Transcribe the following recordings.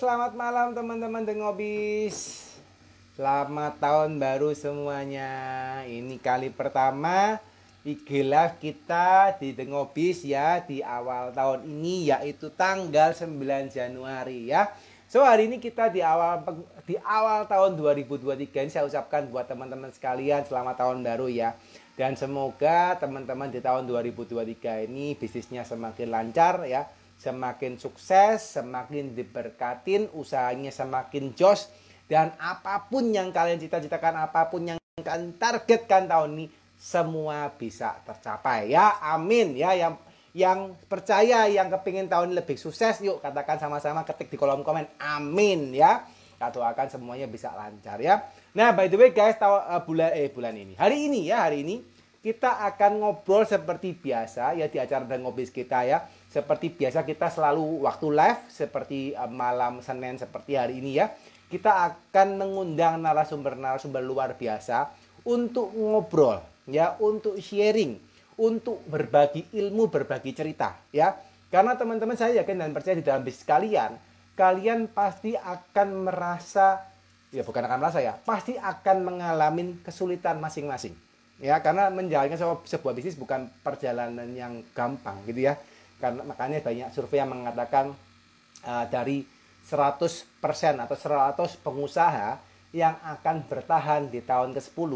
selamat malam teman-teman The Ngobis. Selamat tahun baru semuanya. Ini kali pertama IG Live kita di The Ngobis ya, di awal tahun ini, yaitu tanggal 9 Januari ya. So hari ini kita di awal tahun 2023 ini saya ucapkan buat teman-teman sekalian selamat tahun baru ya. Dan semoga teman-teman di tahun 2023 ini bisnisnya semakin lancar ya, semakin sukses, semakin diberkatin, usahanya semakin jos, dan apapun yang kalian cita-citakan, apapun yang kalian targetkan tahun ini, semua bisa tercapai ya. Amin ya. Yang percaya, yang kepingin tahun ini lebih sukses, yuk katakan sama-sama, ketik di kolom komen amin ya. Kita doakan semuanya bisa lancar ya. Nah, by the way guys, bulan ini, hari ini kita akan ngobrol seperti biasa ya di acara The Ngobis kita ya. Seperti biasa kita selalu waktu live seperti malam Senin seperti hari ini ya. Kita akan mengundang narasumber-narasumber luar biasa untuk ngobrol ya, untuk sharing, untuk berbagi ilmu, berbagi cerita ya. Karena teman-teman saya yakin dan percaya di dalam bisnis kalian pasti akan merasa, ya bukan akan merasa ya, pasti akan mengalami kesulitan masing-masing. Ya, karena menjalankan sebuah bisnis bukan perjalanan yang gampang gitu ya. Karena makanya banyak survei yang mengatakan dari 100% atau 100 pengusaha yang akan bertahan di tahun ke-10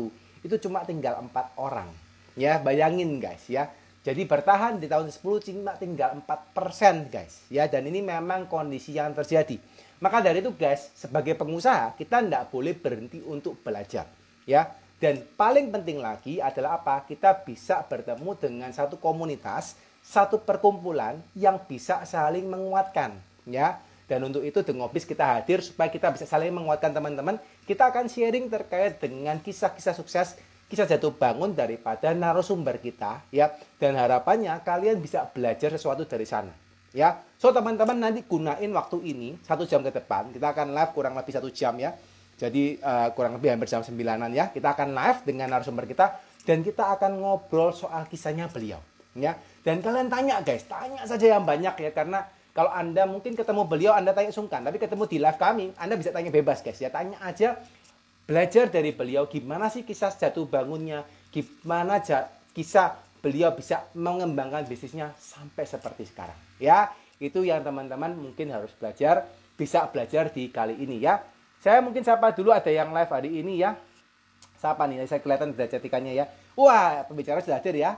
itu cuma tinggal 4 orang. Ya, bayangin guys ya. Jadi bertahan di tahun ke-10 cuma tinggal 4% guys. Ya, dan ini memang kondisi yang terjadi. Maka dari itu guys, sebagai pengusaha kita tidak boleh berhenti untuk belajar. Ya. Dan paling penting lagi adalah apa? Kita bisa bertemu dengan satu komunitas, satu perkumpulan yang bisa saling menguatkan, ya. Dan untuk itu The Ngobis kita hadir supaya kita bisa saling menguatkan teman-teman. Kita akan sharing terkait dengan kisah-kisah sukses, kisah jatuh bangun daripada narasumber kita, ya. Dan harapannya kalian bisa belajar sesuatu dari sana, ya. So teman-teman nanti gunain waktu ini 1 jam ke depan. Kita akan live kurang lebih 1 jam ya. Jadi kurang lebih hampir jam 9-an ya. Kita akan live dengan narasumber kita dan kita akan ngobrol soal kisahnya beliau ya. Dan kalian tanya guys, tanya saja yang banyak ya, karena kalau Anda mungkin ketemu beliau Anda tanya sungkan, tapi ketemu di live kami Anda bisa tanya bebas guys ya. Tanya aja, belajar dari beliau gimana sih kisah jatuh bangunnya, gimana kisah beliau bisa mengembangkan bisnisnya sampai seperti sekarang ya. Itu yang teman-teman mungkin harus belajar, bisa belajar di kali ini ya. Saya mungkin sapa dulu, ada yang live hari ini ya. Sapa nih, saya kelihatan ada catikannya ya. Wah, pembicara sudah hadir ya.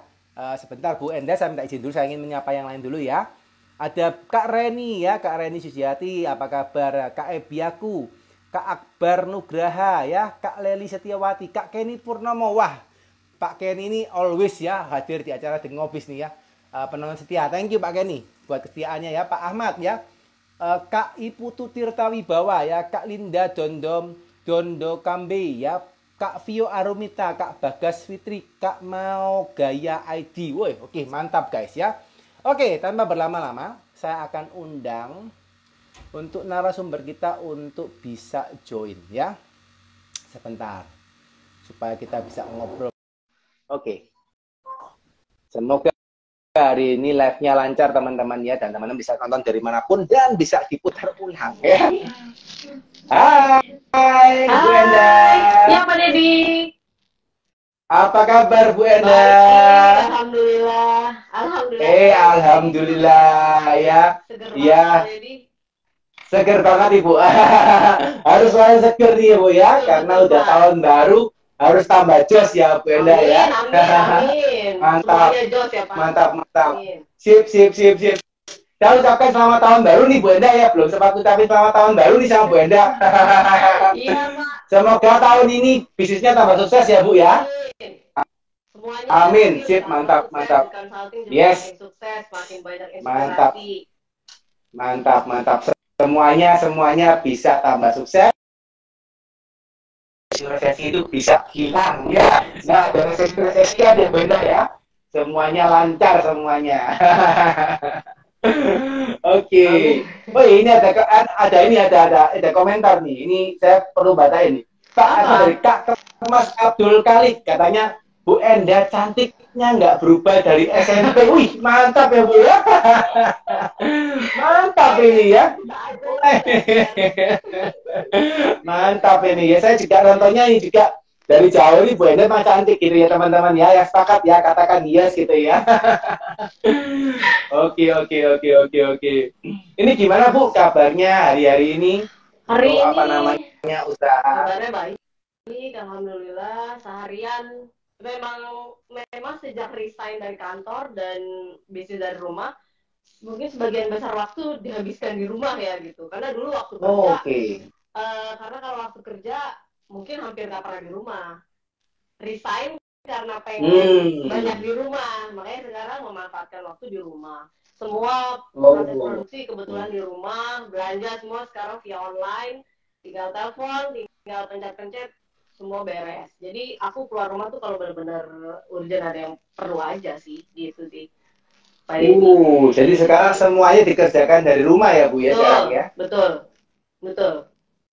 Sebentar Bu Enda, saya minta izin dulu, saya ingin menyapa yang lain dulu ya. Ada Kak Reni ya, Kak Reni Sujiati, apa kabar? Kak Ebiaku, Kak Akbar Nugraha ya, Kak Leli Setiawati, Kak Kenny Purnomo. Wah, Pak Kenny ini always ya hadir di acara The Ngobis nih ya. Penonton setia, thank you Pak Kenny buat kesetiaannya ya. Pak Ahmad ya. Kak Iputu Tirta Wibawa ya, Kak Linda Dondo Kambe ya, Kak Vio Arumita, Kak Bagas Fitri, Kak Mau Gaya ID. Woi, oke, mantap guys ya. Oke, tanpa berlama-lama, saya akan undang untuk narasumber kita untuk bisa join ya. Sebentar, supaya kita bisa ngobrol. Oke. Semoga hari ini live-nya lancar teman-teman ya, dan teman-teman bisa nonton dari manapun dan bisa diputar ulang ya. Hai Bu Enda. Ya Pak Deddy. Apa kabar Bu Enda? Baik, alhamdulillah. Alhamdulillah. Alhamdulillah ya. Seger Ya. banget, Pak Deddy. Seger banget Ibu. Harus selalu seger nih Bu ya, karena udah tahun baru. Harus tambah jos ya Bu Enda ya. Amin. Mantap. Semuanya jos ya Pak. Mantap. Amin. Sip. Saya ucapkan selamat tahun baru nih Bu Enda ya. Belum sempat ucapin selamat tahun baru nih sama Bu Enda. Iya Pak. Semoga tahun ini bisnisnya tambah sukses ya Bu ya. Semuanya. Amin. Sip, mantap. Yes. Makin sukses, makin banyak inspirasi. Mantap. Semuanya bisa tambah sukses. Resesi itu bisa hilang ya. Nah, dari resesi ada benar ya. Semuanya lancar semuanya. Oke. Oh ini ada komentar nih. Ini saya perlu bacain nih. Pak ada dari Kak Mas Abdul Khalid katanya Bu Enda cantik semangatnya nggak berubah dari SMP. Wih, mantap ya Bu ya. Mantap ini ya. Mantap ini ya. Saya juga nontonnya ini juga dari jauh ini Bu Enda mah cantik gitu ya teman-teman ya. Ya sepakat ya, katakan yes gitu ya. Oke, oke, oke, oke, oke. Ini gimana Bu kabarnya hari-hari ini? Hari Untuk apa ini namanya usaha? kabarnya baik, alhamdulillah. Seharian memang memang sejak resign dari kantor dan bisnis dari rumah, mungkin sebagian besar waktu dihabiskan di rumah ya gitu. Karena dulu waktu kerja, Oke. karena kalau waktu kerja mungkin hampir nggak pernah di rumah. Resign karena pengen banyak di rumah, makanya sekarang memanfaatkan waktu di rumah. Semua proses Oh. produksi kebetulan di rumah, belanja semua sekarang via online, tinggal telepon, tinggal pencet-pencet, semua beres. Jadi aku keluar rumah tuh kalau benar-benar urgent ada yang perlu aja sih, gitu sih. Pak Deddy. Jadi sekarang semuanya dikerjakan dari rumah ya Bu ya sekarang ya? Betul, betul.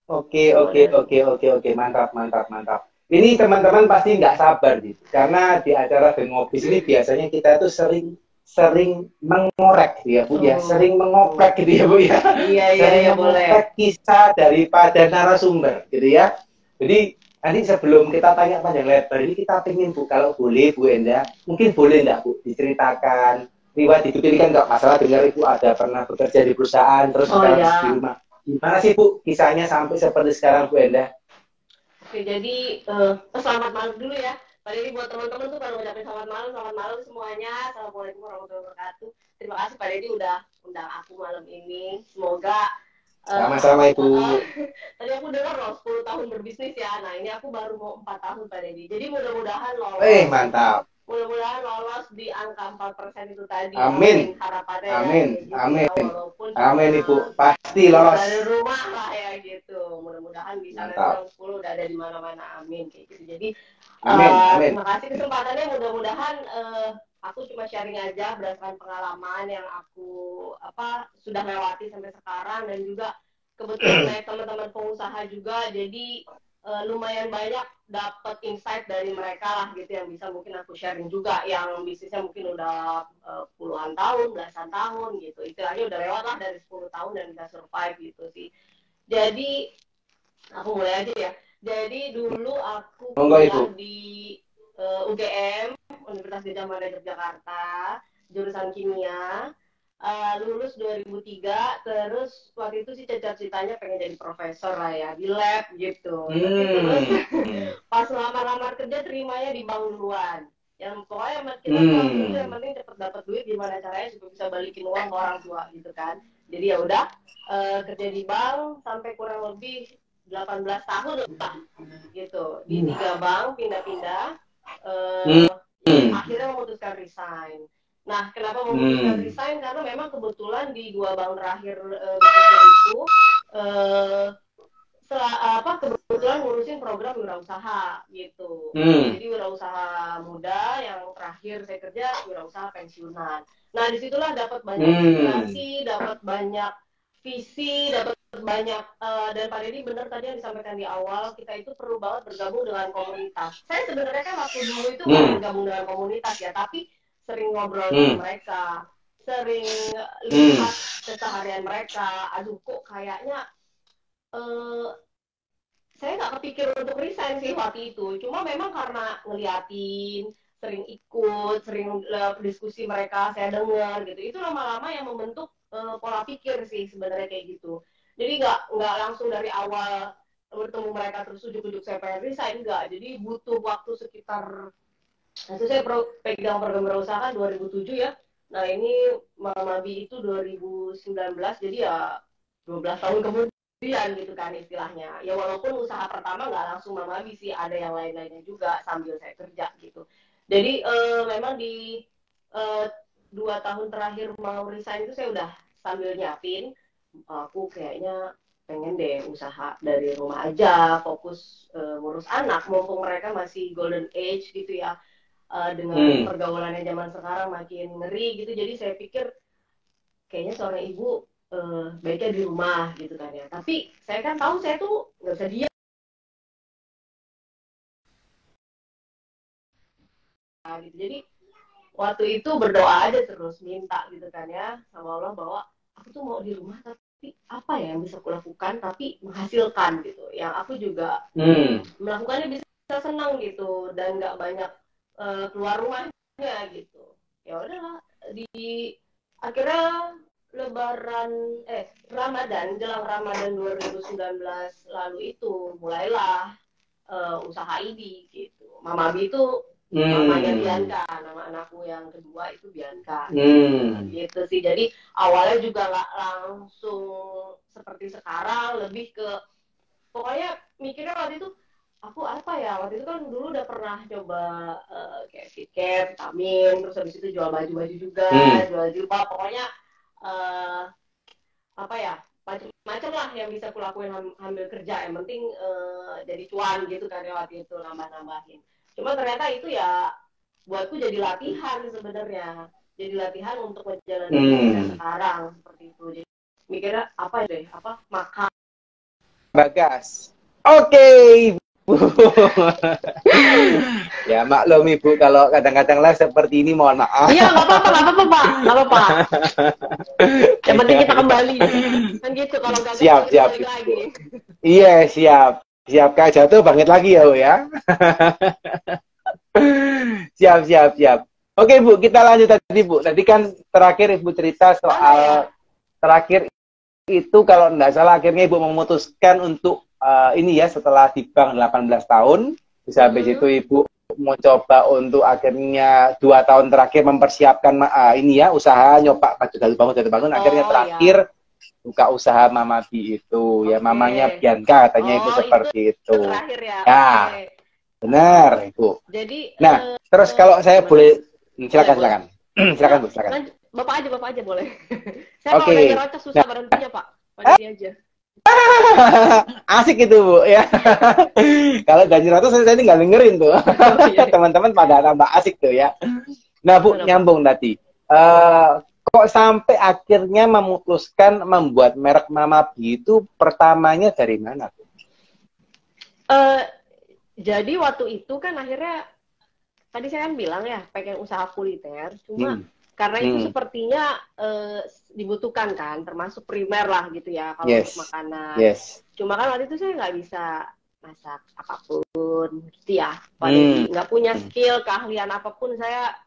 Oke, Semua oke, dari oke, oke, oke, mantap, mantap, mantap. Ini teman-teman pasti nggak sabar gitu, karena di acara The Ngobis ini biasanya kita tuh sering sering mengorek gitu ya Bu ya, sering mengoprek gitu ya Bu ya, Iya, sering boleh. mengoprek kisah daripada narasumber gitu ya. Jadi nanti sebelum kita tanya panjang lebar ini kita pengen Bu, kalau boleh Bu Enda, mungkin boleh nggak Bu diceritakan riwayat hidup ini kan nggak masalah dengar Ibu ada pernah bekerja di perusahaan terus sekarang di rumah. Gimana sih Bu kisahnya sampai seperti sekarang Bu Enda? Oke, jadi selamat malam dulu ya. Pak Deddy buat teman-teman tuh kalau ngucapin selamat malam semuanya. Assalamualaikum warahmatullahi wabarakatuh. Terima kasih Pak Deddy udah undang aku malam ini. Semoga Sama-sama Ibu. tadi aku dengar loh 10 tahun berbisnis ya. Nah ini aku baru mau 4 tahun Pak Deddy. Jadi mudah-mudahan lolos. Mantap. Mudah-mudahan lolos di angka 4% itu tadi. Amin. Harapannya Amin. ya, gitu Amin. ya, walaupun Amin Ibu. Pasti lolos. dari rumah lah ya gitu. Mudah-mudahan bisa nanti tahun 10 udah ada di mana-mana. Amin kayak gitu. Jadi Amin. Amin. terima kasih kesempatannya. Mudah-mudahan aku cuma sharing aja berdasarkan pengalaman yang aku sudah lewati sampai sekarang, dan juga kebetulan naik teman-teman pengusaha juga, jadi lumayan banyak dapat insight dari mereka lah gitu yang bisa mungkin aku sharing juga, yang bisnisnya mungkin udah puluhan tahun, belasan tahun gitu, istilahnya udah lewat lah dari 10 tahun dan bisa survive gitu sih. Jadi aku mulai aja ya. Jadi dulu aku kuliah di UGM, Universitas Gadjah Mada Yogyakarta, jurusan kimia. Lulus 2003, terus waktu itu sih cita-citanya pengen jadi profesor lah ya, di lab gitu. Tapi terus pas lamar-lamar kerja terimanya di bank duluan. Yang pokoknya kita tahu itu yang penting cepet dapat duit, gimana caranya supaya bisa balikin uang ke orang tua gitu kan. Jadi ya udah kerja di bank sampai kurang lebih 18 tahun lah gitu. Di 3 bank pindah-pindah. Akhirnya memutuskan resign. Nah, kenapa memutuskan resign? Karena memang kebetulan di 2 bank terakhir bekerja itu kebetulan ngurusin program wirausaha gitu. Jadi wirausaha muda, yang terakhir saya kerja wirausaha pensiunan. Nah, disitulah dapat banyak inspirasi, dapat banyak visi, dapat banyak dan Pak Deddy benar tadi yang disampaikan di awal, kita itu perlu banget bergabung dengan komunitas. Saya sebenarnya kan waktu dulu itu nggak bergabung dengan komunitas ya, tapi sering ngobrol dengan mereka, sering lihat keseharian mereka. Aduh, kok kayaknya saya nggak kepikir untuk resign sih waktu itu. Cuma memang karena ngeliatin, sering ikut, sering diskusi mereka, saya dengar gitu. Itu lama-lama yang membentuk pola pikir sih sebenarnya kayak gitu. Jadi nggak langsung dari awal bertemu mereka terus ujuk-ujuk saya pengen resign, enggak. Jadi butuh waktu sekitar, itu saya pegang program berusaha 2007 ya. Nah ini Mamabi itu 2019, jadi ya 12 tahun kemudian gitu kan istilahnya. Ya walaupun usaha pertama nggak langsung Mamabi sih, ada yang lain-lainnya juga sambil saya kerja gitu. Jadi memang di 2 tahun terakhir mau resign itu saya udah sambil nyiapin, aku kayaknya pengen deh usaha dari rumah aja, fokus ngurus anak, mumpung mereka masih golden age gitu ya. Dengan pergaulannya zaman sekarang makin ngeri gitu, jadi saya pikir kayaknya seorang ibu baiknya di rumah gitu kan ya. Tapi saya kan tahu saya tuh nggak bisa diam gitu. Jadi waktu itu berdoa aja terus, minta gitu kan ya sama Allah bahwa aku tuh mau di rumah tapi apa ya yang bisa aku lakukan tapi menghasilkan gitu. Yang aku juga melakukannya bisa senang gitu dan nggak banyak keluar rumahnya gitu. Ya udahlah di akhirnya Lebaran Ramadan jelang Ramadan 2019 lalu itu mulailah usaha ini gitu. Mama Abi itu namanya Bianca, nama anakku yang kedua itu Bianca. Gitu sih. Jadi awalnya juga nggak langsung seperti sekarang, lebih ke pokoknya mikirnya waktu itu aku apa ya, waktu itu kan dulu udah pernah coba kayak skincare, vitamin, terus habis itu jual baju-baju juga, jual jilbab, pokoknya apa ya, macam-macam lah yang bisa aku lakuin sambil kerja, yang penting jadi cuan gitu kan ya waktu itu, nambah-nambahin. Cuma ternyata itu ya buatku jadi latihan sebenarnya, jadi latihan untuk menjalani bisnis sekarang seperti itu. Jadi mikirnya apa deh, apa makan. Bagas. Oke, Ibu. Ya maklum Ibu kalau kadang-kadang live seperti ini, mohon maaf. Iya, nggak apa-apa, nggak apa-apa. Yang penting kita kembali. Kan gitu, kalau gagal siap, kita balik lagi. Iya, siap. Siap, Kak jatuh bangkit lagi ya, Bu ya. Siap. Oke, Bu, kita lanjut tadi, Bu. Tadi kan terakhir Ibu cerita soal terakhir itu kalau enggak salah akhirnya Ibu memutuskan untuk ini ya, setelah di bank 18 tahun, bisa habis itu Ibu mau coba untuk akhirnya 2 tahun terakhir mempersiapkan ini ya, usaha nyoba jatuh bangun, akhirnya terakhir buka usaha Mama Bi itu ya, mamanya Bianca katanya itu seperti itu. Terakhir ya. Ya, benar Ibu. Jadi, nah terus kalau saya boleh silakan Bu, silakan. Bapak aja boleh. Saya kalau udah nyerocos susah berhentinya Pak. Pandiri aja. Asik itu Bu ya. Kalau udah nyerocos saya nggak dengerin tuh. Teman-teman pada tambah asik tuh ya. Nah Bu, nyambung tadi. Kok sampai akhirnya memutuskan membuat merek Mama Bi itu pertamanya dari mana Bu? Jadi waktu itu kan akhirnya tadi saya kan bilang ya pengen usaha kuliner, cuma karena itu sepertinya dibutuhkan kan, termasuk primer lah gitu ya kalau untuk makanan. Cuma kan waktu itu saya nggak bisa masak apapun gitu ya, nggak punya skill, keahlian apapun saya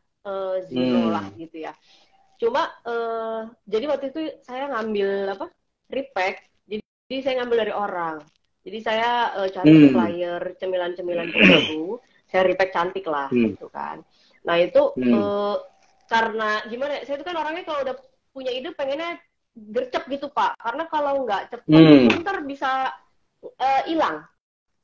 zero lah gitu ya. Cuma jadi waktu itu saya ngambil repack, jadi saya ngambil dari orang. Jadi saya cari supplier cemilan-cemilan gitu, saya repack cantik lah gitu kan. Nah itu karena gimana? Saya itu kan orangnya kalau udah punya ide pengennya gercep gitu Pak. Karena kalau nggak cepet ntar bisa hilang,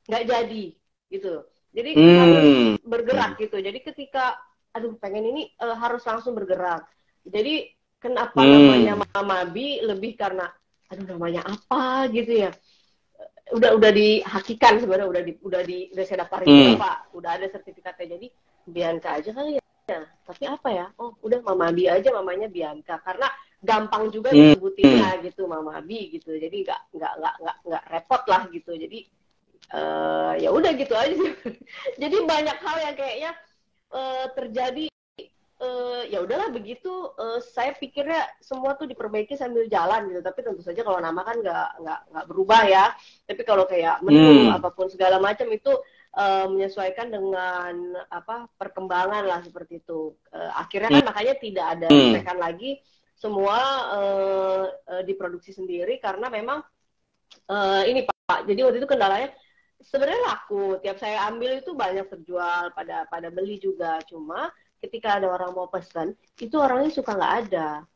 nggak jadi gitu. Jadi harus bergerak gitu. Jadi ketika aduh pengen ini harus langsung bergerak. Jadi kenapa namanya Mama Bi lebih karena aduh namanya apa gitu ya. Udah dihakikan sebenarnya, udah saya daftarin juga Pak, udah ada sertifikatnya. Jadi Bianca aja kali ya, tapi apa ya, oh udah Mama Bi aja, mamanya Bianca, karena gampang juga disebutinnya gitu, Mama Bi gitu, jadi nggak repot lah gitu. Jadi ya udah gitu aja. Jadi banyak hal yang kayaknya terjadi. Ya udahlah begitu, saya pikirnya semua tuh diperbaiki sambil jalan gitu, tapi tentu saja kalau nama kan nggak berubah ya, tapi kalau kayak menu apapun segala macam itu menyesuaikan dengan perkembangan lah seperti itu. Akhirnya kan makanya tidak ada tekan lagi, semua diproduksi sendiri karena memang ini Pak, jadi waktu itu kendalanya sebenarnya laku, tiap saya ambil itu banyak terjual, pada beli juga, cuma ketika ada orang mau pesan, itu orangnya suka nggak ada,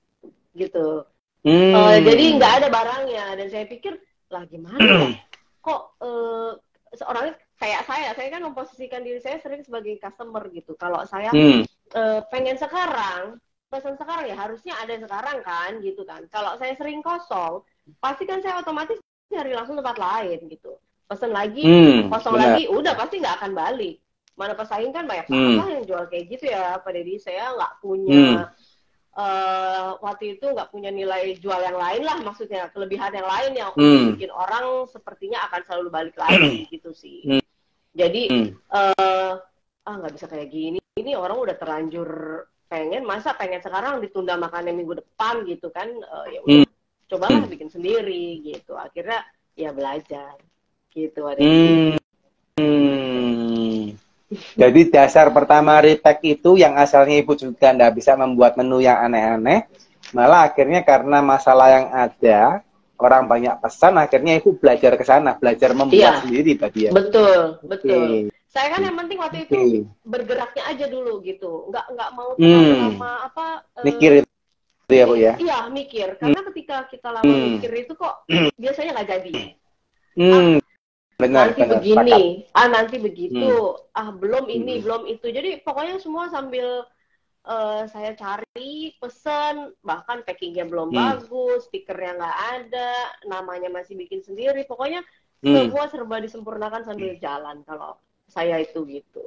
gitu. Jadi nggak ada barangnya, dan saya pikir, lah gimana ya? Kok seorangnya kayak saya kan memposisikan diri saya sering sebagai customer gitu. Kalau saya pengen sekarang, pesan sekarang ya harusnya ada sekarang kan, gitu kan. Kalau saya sering kosong, pasti kan saya otomatis nyari langsung tempat lain gitu. Pesan lagi, kosong lagi, udah pasti nggak akan balik. Mana pesaing kan banyak banget yang jual kayak gitu ya Pak Deddy. Saya nggak punya waktu itu nggak punya nilai jual yang lain lah, maksudnya kelebihan yang lain yang bikin orang sepertinya akan selalu balik lagi gitu sih. Jadi nggak bisa kayak gini, ini orang udah terlanjur masa pengen sekarang ditunda makannya minggu depan gitu kan. Ya udah, cobalah bikin sendiri gitu. Akhirnya ya belajar gitu. Jadi dasar pertama retake itu yang asalnya ibu juga nggak bisa membuat menu yang aneh-aneh, malah akhirnya karena masalah yang ada, orang banyak pesan, akhirnya ibu belajar ke sana, belajar membuat sendiri tadi ya. Betul, betul. Saya kan yang penting waktu itu bergeraknya aja dulu gitu, nggak mau terlalu lama mikir itu ya bu ya. Iya mikir, karena ketika kita lama mikir itu kok biasanya nggak jadi. Benar, nanti begini, nanti begitu, belum ini, belum itu. Jadi pokoknya semua sambil saya cari, pesen, bahkan packingnya belum bagus, stikernya nggak ada, namanya masih bikin sendiri. Pokoknya semua serba disempurnakan sambil jalan kalau saya itu gitu.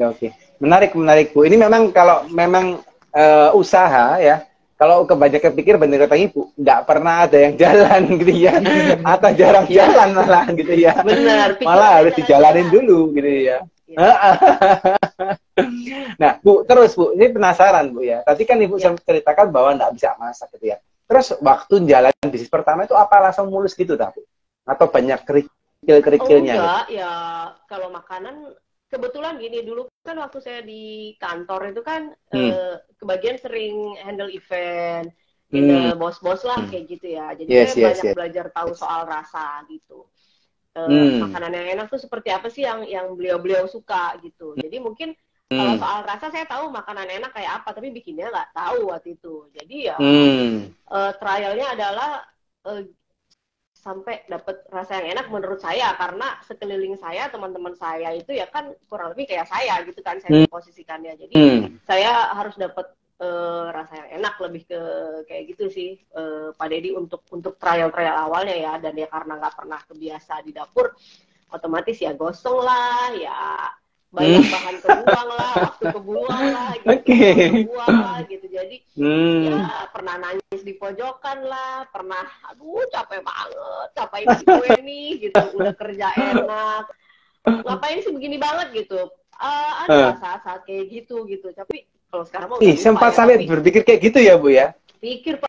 Oke. Menarik Bu. Ini memang kalau memang usaha ya. Kalau kebanyakan pikir bener kata ibu, nggak pernah ada yang jalan gitu ya, atau jarang jalan malah gitu ya. Benar. Malah harus dijalanin dulu gitu ya. Nah Bu, terus Bu, ini penasaran Bu ya. Tadi kan ibu ceritakan bahwa nggak bisa masak gitu ya. Terus waktu jalan bisnis pertama itu apa langsung mulus gitu tak Bu? Atau banyak kerikil-kerikilnya? Enggak, gitu? Ya kalau makanan kebetulan gini, dulu kan waktu saya di kantor itu kan kebagian sering handle event, bos-bos lah kayak gitu ya. Jadi saya banyak belajar tahu soal rasa gitu. Makanan yang enak tuh seperti apa sih yang beliau-beliau suka gitu. Jadi mungkin kalau soal rasa saya tahu makanan enak kayak apa, tapi bikinnya nggak tahu waktu itu. Jadi ya trialnya adalah sampai dapat rasa yang enak menurut saya, karena sekeliling saya, teman-teman saya itu ya kan kurang lebih kayak saya gitu kan, saya posisikannya. Jadi saya harus dapat rasa yang enak, lebih ke kayak gitu sih Pak Deddy untuk trial awalnya ya. Dan ya karena nggak pernah kebiasa di dapur, otomatis ya gosong lah, ya banyak bahan kebuang lah, waktu kebuang lah, gitu, kebuang lah gitu. Jadi ya pernah nangis di pojokan lah, pernah aduh capek banget, capain si gue nih gitu, udah kerja enak, ngapain sih begini banget gitu. Ada saat-saat kayak gitu. Tapi kalau sekarang mau sempat sampai berpikir kayak gitu ya Bu ya? Pikir Pak,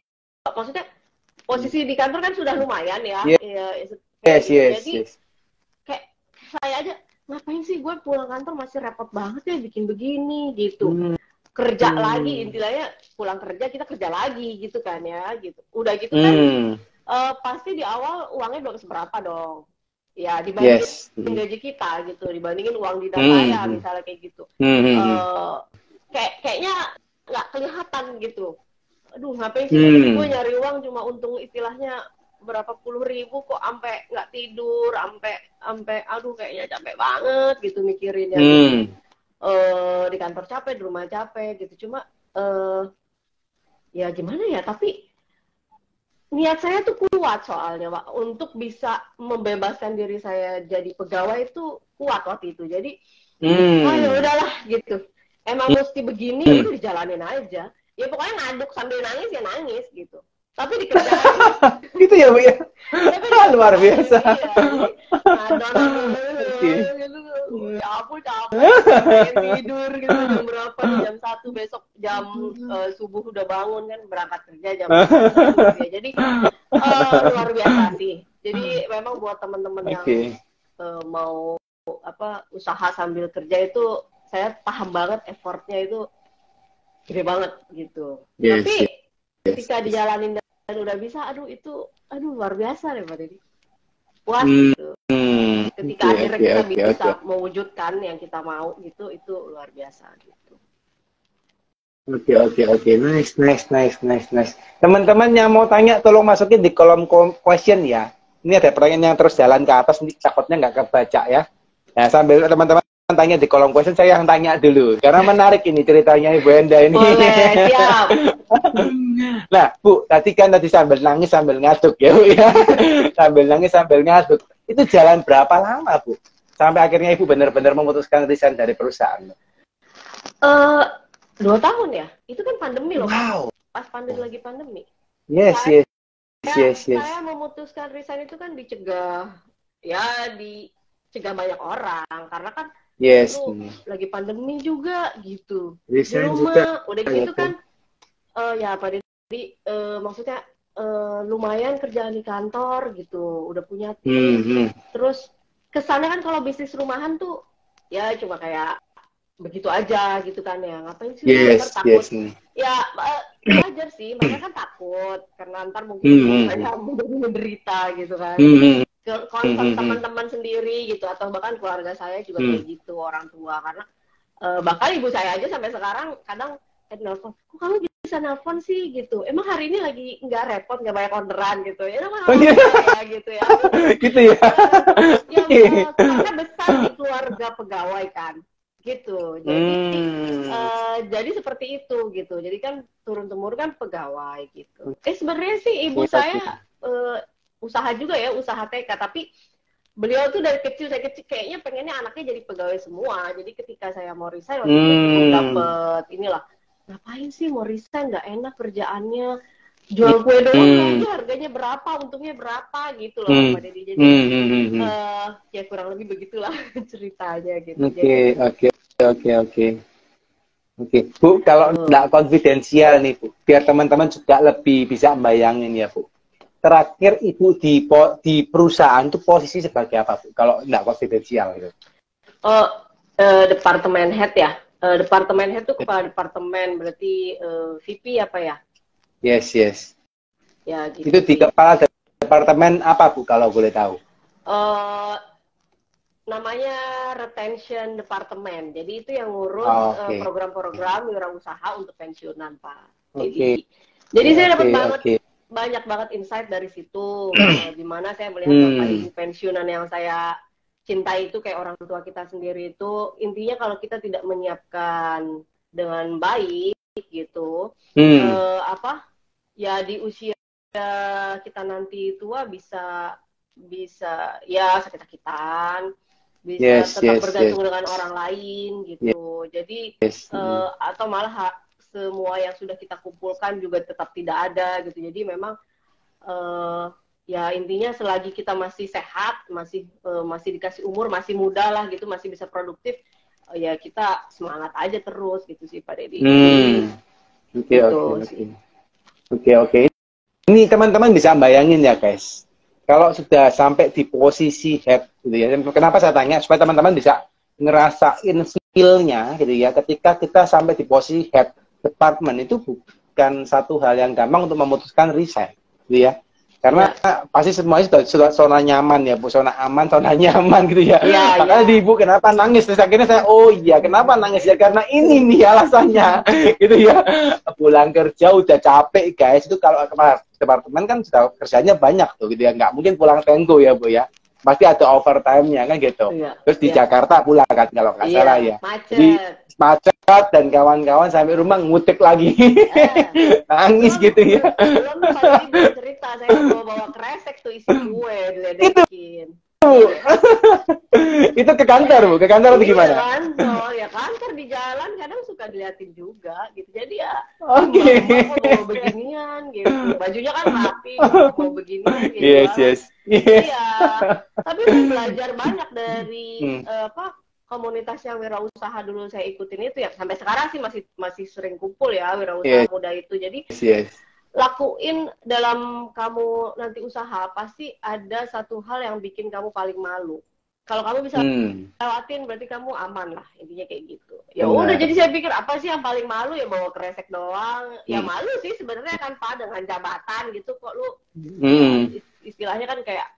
maksudnya posisi di kantor kan sudah lumayan ya. Jadi kayak saya aja, ngapain sih gue pulang kantor masih repot banget ya bikin begini gitu. Kerja lagi, intinya pulang kerja kita kerja lagi gitu kan ya gitu. Udah gitu kan pasti di awal uangnya belum seberapa dong. Ya dibandingin gaji kita gitu, dibandingin uang dinas saya misalnya kayak gitu. Kayaknya nggak kelihatan gitu. Aduh, ngapain sih gue nyari uang cuma untung istilahnya berapa puluh ribu kok sampai nggak tidur, sampai aduh kayaknya capek banget gitu mikirinnya. Di kantor capek, di rumah capek gitu. Cuma ya gimana ya, tapi niat saya tuh kuat soalnya Pak, untuk bisa membebaskan diri saya jadi pegawai itu kuat waktu itu. Jadi ya udahlah gitu, emang mesti begini, itu dijalanin aja. Ya pokoknya ngaduk sambil nangis ya nangis gitu. Tapi dikerjain. Gitu ya Bu ya? Luar biasa. Ya ampun capek, tidur gitu jam berapa, jam 1 besok jam subuh udah bangun kan, berangkat kerja jam 1 ya. Jadi luar biasa sih. Jadi memang buat teman-teman yang mau usaha sambil kerja itu, saya paham banget effortnya itu gede banget gitu. Tapi ketika dijalanin dan udah bisa, itu luar biasa deh Pak Deddy. Puas gitu. Ketika akhirnya kita bisa mewujudkan yang kita mau gitu, itu luar biasa gitu. Oke. Nice. Teman-teman yang mau tanya tolong masukin di kolom question ya. Ini ada pertanyaan yang terus jalan ke atas, takutnya nggak kebaca ya. Nah, sambil teman-teman tanya di kolom question, saya yang tanya dulu karena menarik ini ceritanya Ibu Enda ini. Boleh, siap. Nah Bu, tadi sambil nangis sambil ngaduk ya Bu ya. Sambil nangis sambil ngaduk. Itu jalan berapa lama Bu? Sampai akhirnya Ibu benar-benar memutuskan resign dari perusahaan. 2 tahun ya? Itu kan pandemi loh. Wow. Pas lagi pandemi. Yes. Saya memutuskan resign itu kan dicegah banyak orang, karena kan Yes. Lu lagi pandemi juga gitu. Di Resign rumah, juga. udah gitu kan, ya Pak Deddy, maksudnya lumayan kerjaan di kantor gitu, udah punya tim. Terus kesannya kan kalau bisnis rumahan tuh ya cuma kayak begitu aja gitu kan ya, ngapain sih lu ntar takut. Ya wajar sih, mereka kan takut karena ntar mungkin saya menderita gitu kan. Konsep teman-teman sendiri gitu, atau bahkan keluarga saya juga kayak gitu, orang tua. Karena bahkan ibu saya aja sampai sekarang kadang nelfon, kok kamu bisa nelfon sih gitu, emang hari ini lagi nggak repot, nggak banyak orderan gitu ya, ya gitu ya. Gitu ya. Karena besar di keluarga pegawai kan gitu, jadi seperti itu gitu, jadi kan turun temurun kan pegawai gitu. Sebenarnya sih ibu saya usaha juga ya, usaha TK, tapi beliau tuh dari kecil, saya kecil kayaknya pengennya anaknya jadi pegawai semua. Jadi ketika saya mau resign waktu itu dapet inilah, ngapain sih mau resign, nggak enak kerjaannya, jual kue doang aja harganya berapa, untungnya berapa gitu loh Pak Deddy. Jadi ya kurang lebih begitulah ceritanya gitu. Oke, Bu, kalau nggak konfidensial nih Bu, biar teman-teman juga lebih bisa membayangin ya Bu. Terakhir Ibu di perusahaan itu posisi sebagai apa Bu? Kalau nggak konfidensial gitu. Departemen head ya. Departemen head itu kepala departemen, berarti VP apa ya? Yes. Ya, gitu itu di kepala departemen apa Bu kalau boleh tahu? Namanya retention departemen. Jadi itu yang ngurus program-program wirausaha untuk pensiunan Pak. Jadi saya dapat banyak banget insight dari situ. Di mana saya melihat Bapak Ibu pensiunan yang saya cintai itu kayak orang tua kita sendiri itu, intinya kalau kita tidak menyiapkan dengan baik gitu, ya di usia kita nanti tua bisa ya sakit-sakitan, bisa tetap bergantung dengan orang lain gitu. Jadi atau malah semua yang sudah kita kumpulkan juga tetap tidak ada gitu. Jadi memang ya intinya selagi kita masih sehat, masih dikasih umur, masih muda lah gitu, masih bisa produktif, ya kita semangat aja terus gitu sih Pak Deddy. Oke. Ini teman-teman bisa bayangin ya guys, kalau sudah sampai di posisi head gitu ya. Kenapa saya tanya? Supaya teman-teman bisa ngerasain skill-nya gitu ya. Ketika kita sampai di posisi head department itu bukan satu hal yang gampang untuk memutuskan resign gitu ya. Karena pasti semuanya sudah zona nyaman ya Bu, zona aman, zona nyaman gitu ya. Makanya di Ibu kenapa nangis? Terus akhirnya saya, oh iya kenapa nangis ya? Karena ini nih alasannya gitu ya. Pulang kerja udah capek guys, itu kalau kepala departemen kan sudah kerjanya banyak tuh gitu ya. Nggak mungkin pulang tenggo ya Bu ya. Pasti ada overtime-nya kan gitu. Terus di Jakarta pula kan kalau nggak salah ya. Jadi macet dan kawan-kawan sampai rumah ngutek lagi. Nangis gitu ya. Belum pasti cerita saya bawa kresek tuh isi kue diledekin. Itu ke kantor Bu, ke kantor atau gimana? Kantor, ya kantor di jalan kadang suka diliatin juga gitu. Jadi ya mau beginian gitu. Bajunya kan rapi, mau beginian gitu. Yes. Iya. Tapi saya belajar banyak dari komunitas yang wirausaha dulu saya ikutin itu ya. Sampai sekarang sih masih sering kumpul ya wirausaha muda itu. Jadi lakuin dalam kamu nanti usaha pasti ada satu hal yang bikin kamu paling malu. Kalau kamu bisa lewatin berarti kamu aman lah, intinya kayak gitu. Ya udah, jadi saya pikir apa sih yang paling malu, ya bawa kresek doang. Ya malu sih sebenarnya kan Pak, dengan jabatan gitu kok lu istilahnya kan kayak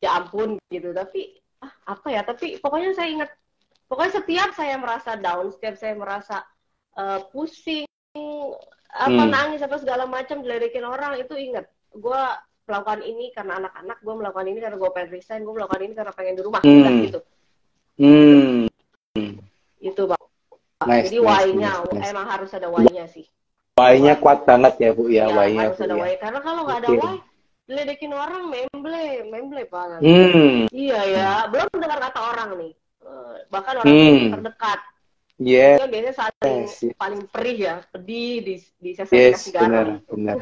ya ampun gitu. Tapi tapi pokoknya saya ingat, pokoknya setiap saya merasa down, setiap saya merasa pusing, nangis apa segala macam, diledekin orang, itu ingat gue melakukan ini karena anak-anak, gue melakukan ini karena gue pengen resign, gue melakukan ini karena pengen di rumah, gitu. Itu Pak. Jadi why-nya emang harus ada why-nya sih. Why-nya kuat banget ya Bu ya, why-nya. Harus ada why, karena kalau nggak ada why, diledekin orang memble Pak. Iya ya, belum dengar kata orang nih, bahkan orang terdekat. Itu biasanya paling perih ya, pedih di sesi kasih garam. Benar.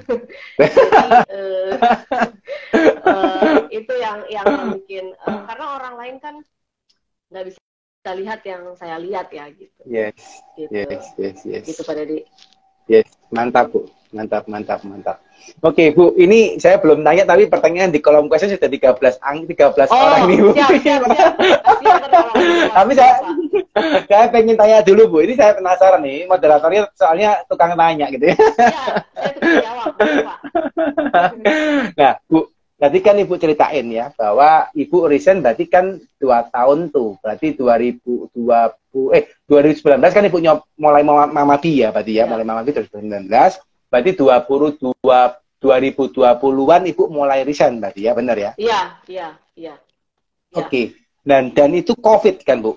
Itu yang bikin, karena orang lain kan nggak bisa bisa lihat yang saya lihat ya gitu. Yes. Gitu. Yes. Gitu Pak Deddy. Yes, mantap Bu. Mantap. Oke Bu, ini saya belum tanya tapi pertanyaan di kolom question sudah 13 orang nih Bu. Siap. Kasihan kalau Tapi saya pengen tanya dulu Bu. Ini saya penasaran nih, moderatornya soalnya tukang tanya gitu ya. Iya, saya tukang jawab, Pak. Nah, Bu, tadi kan Ibu ceritain ya bahwa Ibu resign berarti kan 2 tahun tuh. Berarti 2019 kan Ibu mulai Mamabi ya berarti ya, mulai Mamabi 2019. Berarti 2020-an Ibu mulai resign berarti ya, benar ya? Iya. Oke. Dan itu COVID kan, Bu?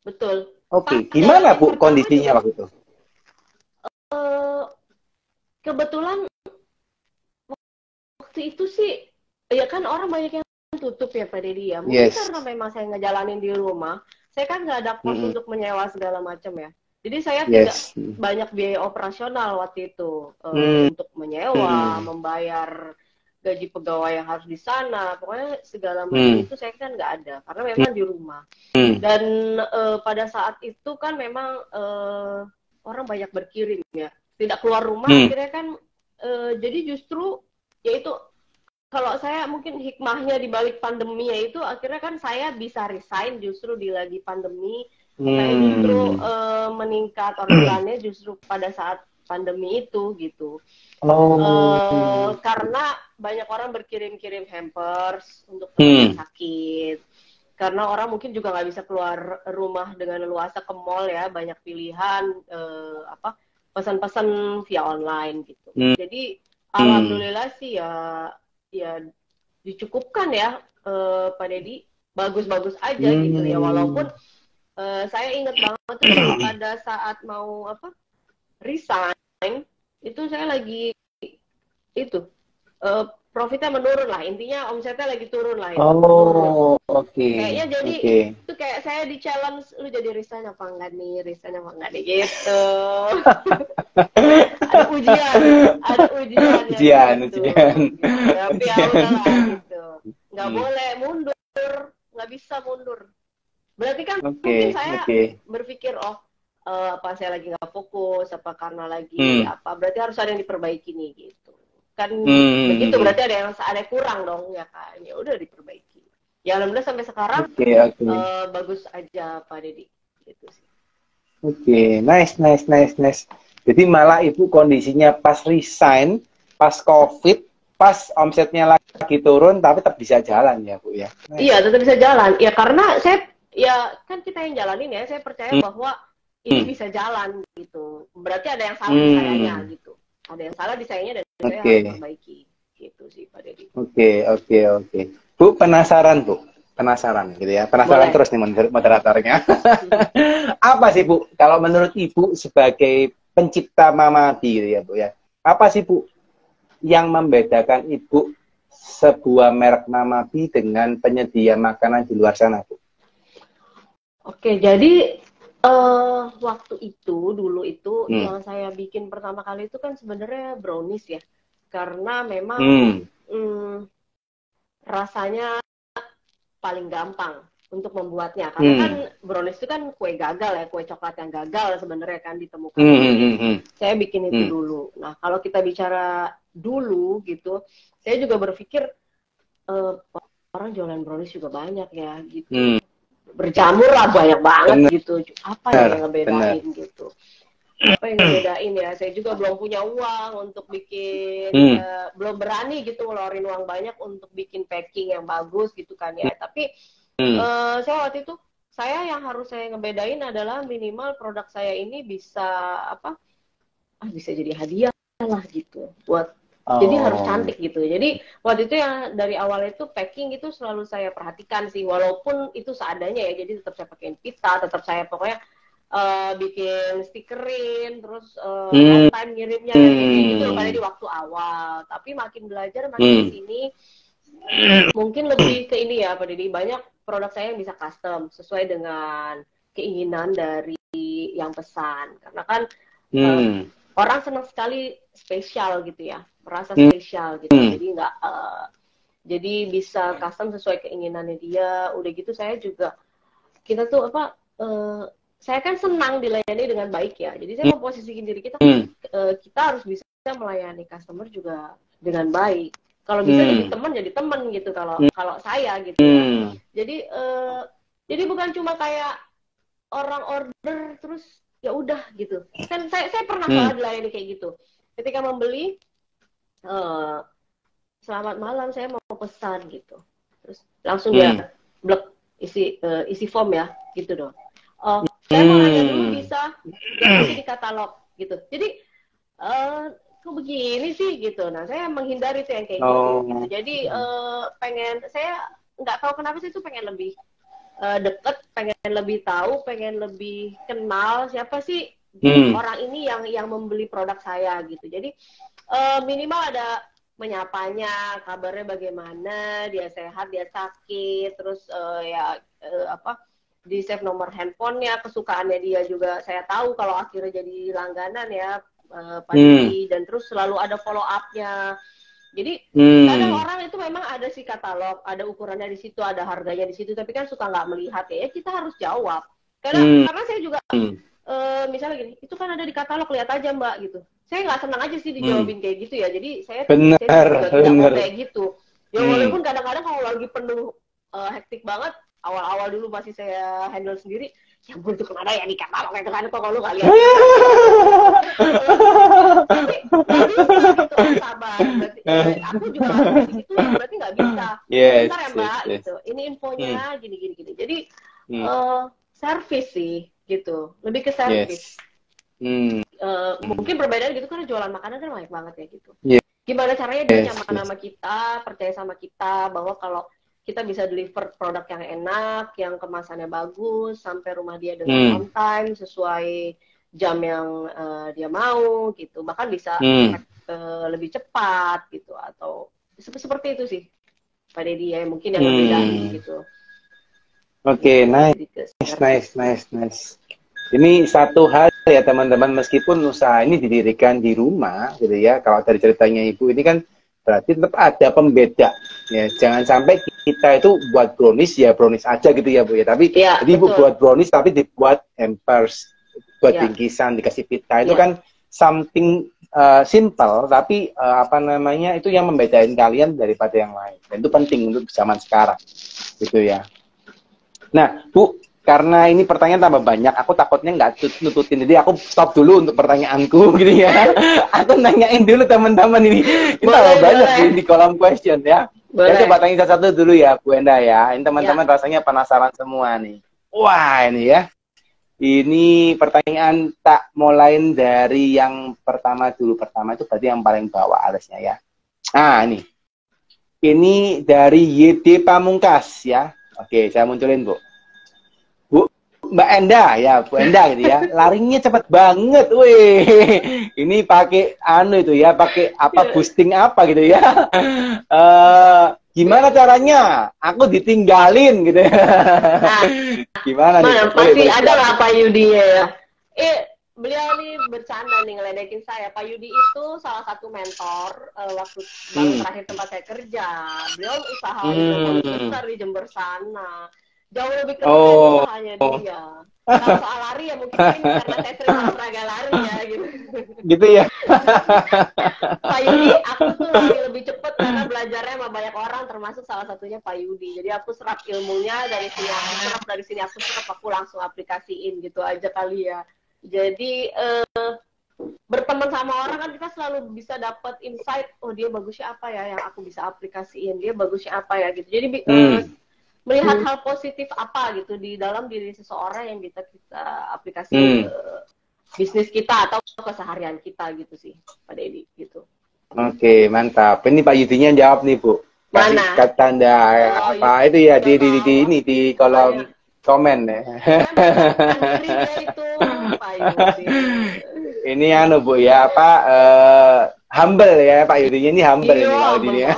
Betul. Oke. Gimana Bu kondisinya waktu itu? Kebetulan waktu itu sih ya kan orang banyak yang tutup ya Pak Deddy ya. Mungkin karena memang saya ngejalanin di rumah, saya kan nggak ada kos untuk menyewa segala macam ya. Jadi saya tidak banyak biaya operasional waktu itu untuk menyewa, membayar gaji pegawai yang harus di sana, pokoknya segala macam itu saya kan nggak ada karena memang di rumah. Dan pada saat itu kan memang orang banyak berkirim ya, tidak keluar rumah akhirnya kan jadi justru yaitu kalau saya mungkin hikmahnya di balik pandemi itu akhirnya kan saya bisa resign justru di lagi pandemi. Saya justru meningkat orderannya justru pada saat pandemi itu gitu. Karena banyak orang berkirim-kirim hampers untuk teman yang sakit. Karena orang mungkin juga nggak bisa keluar rumah dengan leluasa ke mall ya, banyak pilihan pesan-pesan via online gitu. Jadi alhamdulillah sih ya dicukupkan ya Pak Deddy, bagus-bagus aja gitu ya, walaupun saya ingat banget tuh pada saat mau resign itu saya lagi itu profitnya menurun lah, intinya omsetnya lagi turun lah. Kayaknya jadi itu kayak saya di challenge, lu jadi resign apa enggak nih gitu. Ada ujian gitu. Tapi ya udahlah gitu, nggak boleh mundur, nggak bisa mundur. Berarti kan mungkin saya berpikir apa saya lagi nggak fokus, apa karena lagi berarti harus ada yang diperbaiki nih gitu kan. Begitu berarti ada kurang dong ya kan, ya udah diperbaiki ya. Alhamdulillah sampai sekarang bagus aja Pak Deddy gitu sih. Nice. Jadi malah Ibu kondisinya pas resign, pas COVID, pas omsetnya lagi turun tapi tetap bisa jalan ya Bu ya. Iya, tetap bisa jalan ya, karena saya ya kan kita yang jalanin ya, saya percaya bahwa ini bisa jalan gitu. Berarti ada yang salah di sayanya gitu. Ada yang salah di sayanya dan saya harus perbaiki gitu sih Pak Deddy. Oke. Bu penasaran gitu ya. Penasaran. Boleh. Terus nih moderatornya. Apa sih Bu kalau menurut Ibu sebagai pencipta Mamabi gitu ya Bu ya. Apa sih Bu yang membedakan Ibu sebuah merek Mamabi dengan penyedia makanan di luar sana Bu? Oke, jadi waktu itu dulu itu yang saya bikin pertama kali itu kan sebenarnya brownies ya, karena memang rasanya paling gampang untuk membuatnya, karena kan brownies itu kan kue gagal ya, kue coklat yang gagal sebenarnya kan ditemukan. Saya bikin itu dulu. Nah kalau kita bicara dulu gitu, saya juga berpikir orang jualan brownies juga banyak ya gitu. Berjamur lah banyak banget gitu. Apa yang ngebedain gitu? Apa yang ngebedain ya? Saya juga belum punya uang untuk bikin, belum berani gitu ngeluarin uang banyak untuk bikin packing yang bagus gitu kan ya. Tapi saya waktu itu yang harus saya ngebedain adalah minimal produk saya ini bisa bisa jadi hadiah lah gitu buat. Jadi harus cantik gitu. Jadi waktu itu yang dari awal itu packing itu selalu saya perhatikan sih, walaupun itu seadanya ya. Jadi tetap saya pakein pita, tetap saya pokoknya bikin stikerin, terus on time ngirimnya gitu pada di waktu awal. Tapi makin belajar makin sini, mungkin lebih ke ini ya Pak Deddy, banyak produk saya yang bisa custom sesuai dengan keinginan dari yang pesan. Karena kan orang senang sekali spesial gitu ya, merasa spesial gitu. Jadi nggak jadi bisa custom sesuai keinginannya dia. Udah gitu saya juga kita tuh apa, saya kan senang dilayani dengan baik ya. Jadi saya memposisikan diri kita, kita harus bisa melayani customer juga dengan baik. Kalau bisa jadi teman gitu kalau saya gitu ya. Jadi bukan cuma kayak orang order terus ya udah gitu. Kan saya pernah salah dilayani kayak gitu. Ketika membeli, selamat malam, saya mau pesan gitu. Terus langsung dia blok isi form ya gitu dong. Saya mau nanya dulu bisa di katalog gitu. Jadi kok begini sih gitu. Nah saya menghindari tuh yang kayak gitu. Jadi saya nggak tahu kenapa sih itu pengen lebih deket, pengen lebih tahu, pengen lebih kenal siapa sih orang ini yang membeli produk saya gitu. Jadi minimal ada menyapanya, kabarnya bagaimana, dia sehat, dia sakit, terus di save nomor handphonenya, kesukaannya dia juga saya tahu kalau akhirnya jadi langganan ya Pak Didi, dan terus selalu ada follow up-nya. Jadi kadang orang itu memang ada sih katalog, ada ukurannya di situ, ada harganya di situ, tapi kan suka nggak melihat ya, kita harus jawab. Karena saya juga misalnya gini, itu kan ada di katalog, lihat aja Mbak gitu. Saya nggak senang aja sih dijawabin kayak gitu ya, jadi saya juga tidak mau kayak gitu. Ya walaupun kadang-kadang kalau lagi penuh hektik banget, awal-awal dulu masih saya handle sendiri, ya ampun itu kemana ya di katalog kayak kemana kok kalau nggak lihat. Tapi sabar, berarti aku juga gitu, berarti nggak bisa. Bentar ya Mbak, gitu. Ini infonya gini. Jadi service sih gitu, lebih ke service. Mungkin perbedaan gitu karena jualan makanan kan banyak banget ya gitu. Gimana caranya dia nyaman sama kita, percaya sama kita bahwa kalau kita bisa deliver produk yang enak, yang kemasannya bagus, sampai rumah dia dengan on time, sesuai jam yang dia mau gitu. Bahkan bisa lebih cepat gitu, atau seperti itu sih Pak Deddy ya, mungkin yang berbeda gitu. Oke, nice. Ini satu hal ya teman-teman, meskipun usaha ini didirikan di rumah gitu ya, kalau dari ceritanya Ibu ini kan berarti tetap ada pembeda ya. Jangan sampai kita itu buat brownies ya brownies aja gitu ya Bu ya, tapi jadi Ibu buat brownies tapi dibuat hampers, buat bingkisan, dikasih pita, itu kan something simple, tapi itu yang membedain kalian daripada yang lain, dan itu penting untuk zaman sekarang gitu ya. Nah Bu, karena ini pertanyaan tambah banyak, aku takutnya nggak nututin, jadi aku stop dulu untuk pertanyaanku gitu ya. Aku nanyain dulu teman-teman ini, kita banyak di kolom question ya. Saya coba tanya satu-satu dulu ya Bu Enda ya. Ini teman-teman rasanya penasaran semua nih. Wah ini ya, ini pertanyaan tak mulai dari yang pertama dulu. Pertama itu berarti yang paling bawah alasnya ya. Nah ini dari YD Pamungkas ya. Oke, saya munculin Bu. Mbak Enda ya, Bu Enda gitu ya. Larinya cepet banget, weh. Ini pakai itu ya, pakai apa boosting apa gitu ya. Gimana caranya? Aku ditinggalin gitu ya. Gimana nih? Pasti ada lah Pak Yudi ya. Beliau nih bercanda nih ngeledekin saya. Pak Yudi itu salah satu mentor waktu terakhir tempat saya kerja. Beliau usaha besar di Jember sana. Jauh lebih keren hanya dia. Kalau soal lari ya mungkin karena saya sering olahraga lari ya gitu. Gitu ya. Pak Yudi, aku tuh lari lebih cepat karena belajarnya sama banyak orang, termasuk salah satunya Pak Yudi. Jadi aku serap ilmunya dari sini, aku langsung aplikasiin gitu aja kali ya. Jadi berteman sama orang kan kita selalu bisa dapat insight, oh dia bagusnya apa ya yang aku bisa aplikasiin, dia bagusnya apa ya gitu. Jadi melihat hal positif apa gitu di dalam diri seseorang yang bisa kita aplikasi ke bisnis kita atau keseharian kita gitu sih Pak Deddy gitu. Oke, mantap. Ini Pak Yudinya jawab nih Bu. Kasih tanda apa itu ya di kolom komen ya. Ini Bu ya humble ya Pak Yudinya, ini humble ini Pak Yudinya.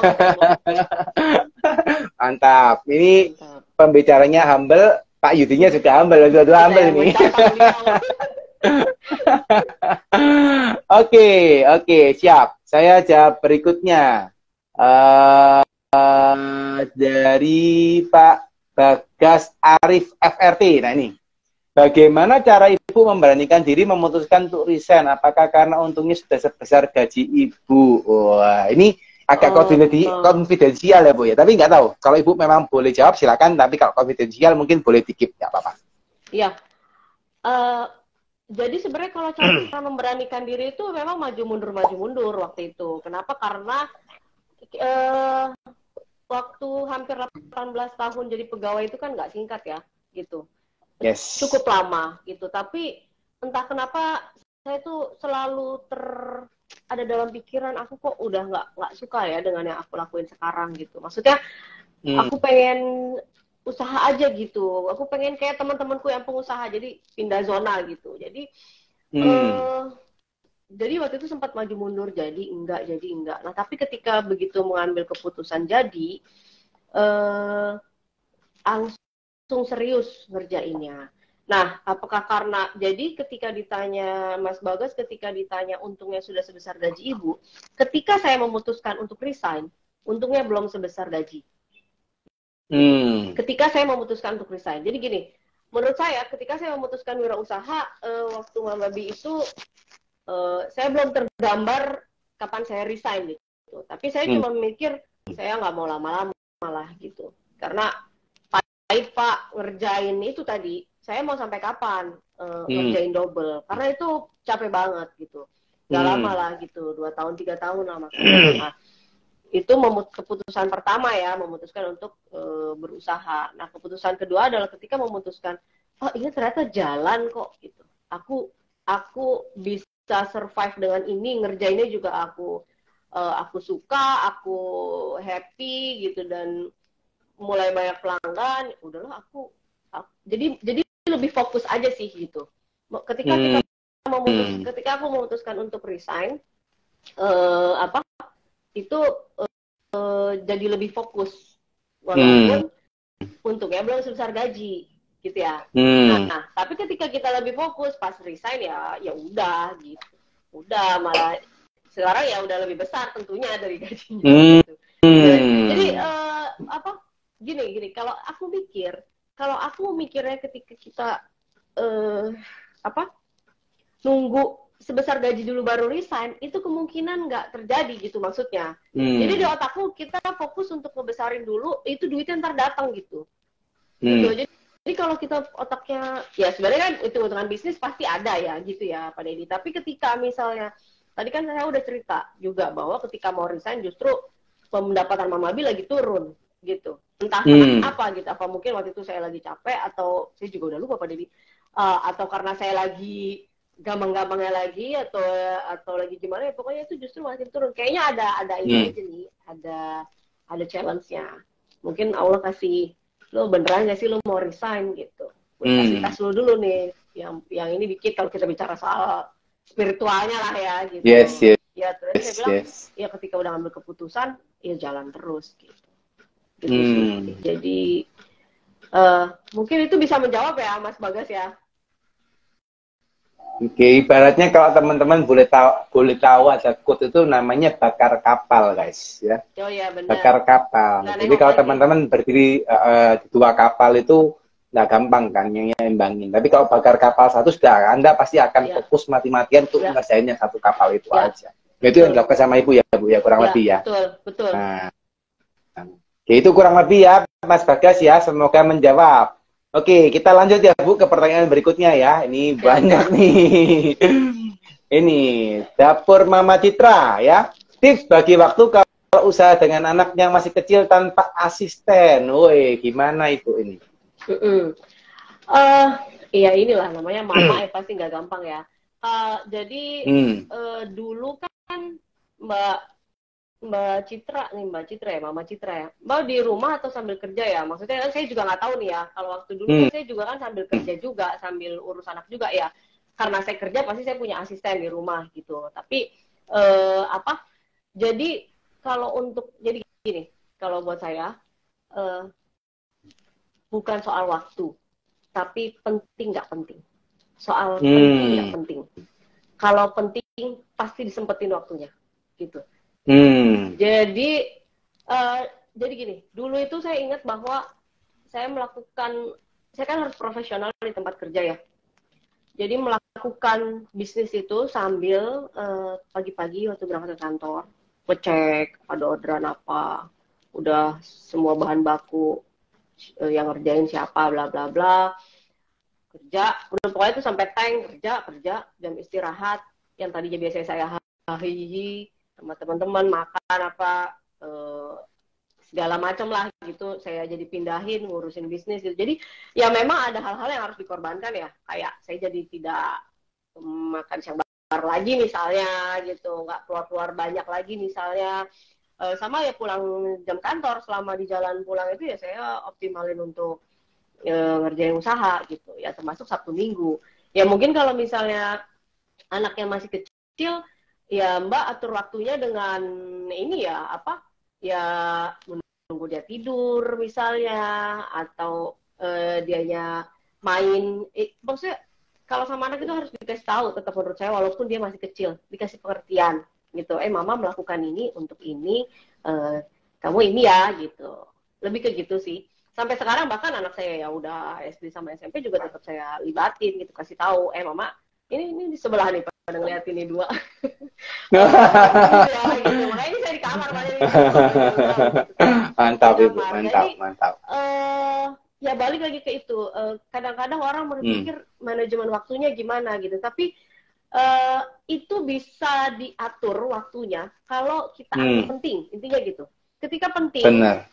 Mantap. Ini pembicaranya humble, Pak Yudinya sudah humble, dua-dua humble ini. Oke, siap. Saya jawab berikutnya dari Pak Bagas Arif FRT. Nah ini, bagaimana cara ibu memberanikan diri memutuskan untuk resign? Apakah karena untungnya sudah sebesar gaji ibu? Wah, ini agak konfidensial ya Bu ya. Tapi nggak tahu. Kalau ibu memang boleh jawab silakan. Tapi kalau konfidensial mungkin boleh dikip, nggak apa-apa. Iya. Jadi sebenarnya kalau cara memberanikan diri itu memang maju mundur waktu itu. Kenapa? Karena waktu hampir 18 tahun jadi pegawai itu kan nggak singkat ya, gitu. Yes. Cukup lama gitu. Tapi entah kenapa saya tuh selalu ada dalam pikiran aku kok udah nggak suka ya dengan yang aku lakuin sekarang gitu. Maksudnya aku pengen usaha aja gitu. Aku pengen kayak teman-temanku yang pengusaha, jadi pindah zona gitu. Jadi jadi waktu itu sempat maju mundur, jadi enggak. Nah, tapi ketika begitu mengambil keputusan jadi langsung serius ngerjainnya. Nah, apakah karena, jadi ketika ditanya Mas Bagas, ketika ditanya untungnya sudah sebesar gaji ibu, ketika saya memutuskan untuk resign, untungnya belum sebesar gaji. Ketika saya memutuskan untuk resign. Jadi gini, menurut saya ketika saya memutuskan wirausaha, waktu Mama Bi itu, saya belum tergambar kapan saya resign gitu. Tapi saya cuma mikir, saya nggak mau lama-lama lah gitu. Karena Pak ngerjain itu tadi, saya mau sampai kapan ngerjain double, karena itu capek banget gitu, gak lama lah gitu, 2 tahun 3 tahun lah maksudnya. Nah, itu keputusan pertama ya, memutuskan untuk berusaha. Nah, keputusan kedua adalah ketika memutuskan, oh ini ternyata jalan kok gitu, aku bisa survive dengan ini, ngerjainnya juga aku suka, aku happy gitu, dan mulai banyak pelanggan, udahlah aku jadi lebih fokus aja sih gitu. Ketika aku memutuskan untuk resign, itu jadi lebih fokus, walaupun untungnya belum sebesar gaji gitu ya. Nah, tapi ketika kita lebih fokus pas resign ya udah gitu, udah malah sekarang ya udah lebih besar tentunya dari gajinya. Gitu. Jadi gini, kalau aku mikirnya ketika kita nunggu sebesar gaji dulu baru resign, itu kemungkinan nggak terjadi gitu maksudnya. Jadi di otakku kita fokus untuk ngebesarin dulu, itu duitnya ntar datang gitu. Gitu. Jadi kalau kita otaknya, ya sebenarnya kan hitung-hitungan bisnis pasti ada ya gitu ya Pak Deddy. Tapi ketika misalnya, tadi kan saya udah cerita juga bahwa ketika mau resign justru pendapatan Mama Bi lagi turun gitu. Entah kenapa gitu, apa mungkin waktu itu saya lagi capek, atau saya juga udah lupa Pak Deddy, atau karena saya lagi gampang-gampangnya lagi, atau lagi gimana ya, pokoknya itu justru makin turun. Kayaknya ada ini aja nih, ada challenge-nya. Mungkin Allah kasih, lo beneran gak sih lo mau resign gitu, kasih tes lo dulu nih, yang ini dikit kalau kita bicara soal spiritualnya lah ya gitu. Ya terus saya bilang, ya ketika udah ngambil keputusan, ya jalan terus gitu. Jadi mungkin itu bisa menjawab ya Mas Bagas ya. Oke, ibaratnya kalau teman-teman boleh tahu ada quote itu namanya bakar kapal guys ya. Oh iya benar. Bakar kapal. Nah, jadi kalau teman-teman berdiri di 2 kapal itu nggak gampang kan yang imbangin. Tapi kalau bakar kapal satu sudah, Anda pasti akan fokus mati-matian untuk ngerjainnya 1 kapal itu aja. Itu yang dilakukan sama Ibu ya Bu ya, kurang lebih ya. Betul. Nah, oke, itu kurang lebih ya Mas Bagas ya, semoga menjawab. Oke, kita lanjut ya Bu ke pertanyaan berikutnya ya. Ini banyak nih. Ini dapur Mama Citra ya. Tips bagi waktu kalau usaha dengan anak yang masih kecil tanpa asisten. Woi, gimana Ibu ini? Iya inilah namanya mama ya, pasti nggak gampang ya. Jadi dulu kan Mbak Citra ya, Mama Citra ya, mau di rumah atau sambil kerja ya? Maksudnya kan saya juga nggak tahu nih ya. Kalau waktu dulu kan saya juga kan sambil kerja juga, sambil urus anak juga ya. Karena saya kerja pasti saya punya asisten di rumah gitu. Tapi jadi kalau untuk, jadi gini, kalau buat saya bukan soal waktu, tapi penting nggak penting. Soal penting nggak penting. Kalau penting pasti disempetin waktunya, gitu. Jadi gini, dulu itu saya ingat bahwa saya kan harus profesional di tempat kerja ya. Jadi melakukan bisnis itu sambil pagi-pagi waktu berangkat ke kantor, ngecek ada orderan apa, udah semua bahan baku yang ngerjain siapa, bla bla bla, kerja, udah pokoknya itu sampai tank kerja, jam istirahat, yang tadinya biasanya saya hahihi sama teman-teman makan apa segala macam lah gitu, saya jadi pindahin ngurusin bisnis gitu. Jadi ya memang ada hal-hal yang harus dikorbankan ya, kayak saya jadi tidak makan siang bareng lagi misalnya gitu, nggak keluar-keluar banyak lagi misalnya. Sama ya pulang jam kantor, selama di jalan pulang itu ya saya optimalin untuk ngerjain usaha gitu ya, termasuk Sabtu Minggu. Ya mungkin kalau misalnya anak yang masih kecil ya Mbak atur waktunya dengan ini ya apa ya, menunggu dia tidur misalnya, atau dianya main, maksudnya kalau sama anak itu harus dikasih tahu, tetap menurut saya walaupun dia masih kecil, dikasih pengertian gitu, mama melakukan ini untuk ini, kamu ini ya gitu, lebih ke gitu sih. Sampai sekarang bahkan anak saya ya udah SD sama SMP juga tetap saya libatin gitu, kasih tahu, mama ini di sebelah nih pada ngeliatin ini dua. Ya, gitu. Makanya ini saya di kamar banyak gitu. Mantap Ibu, Jadi, mantap. Ya balik lagi ke itu. Kadang-kadang orang berpikir manajemen waktunya gimana gitu, tapi itu bisa diatur waktunya kalau kita anggap penting, intinya gitu. Ketika penting, benar.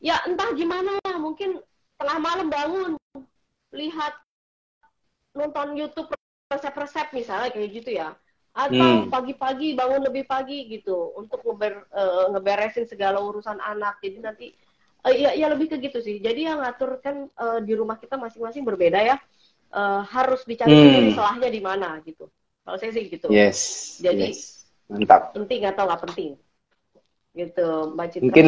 Ya entah gimana ya, mungkin tengah malam bangun, lihat nonton YouTube resep-resep misalnya kayak gitu ya, atau pagi-pagi bangun lebih pagi gitu untuk ngeberesin segala urusan anak. Jadi nanti ya lebih ke gitu sih. Jadi yang ngatur kan di rumah kita masing-masing berbeda ya. Harus dicari sendiri celahnya di mana gitu. Kalau saya sih gitu. Jadi mantap. Penting atau nggak penting gitu, Mbak Citra. Mungkin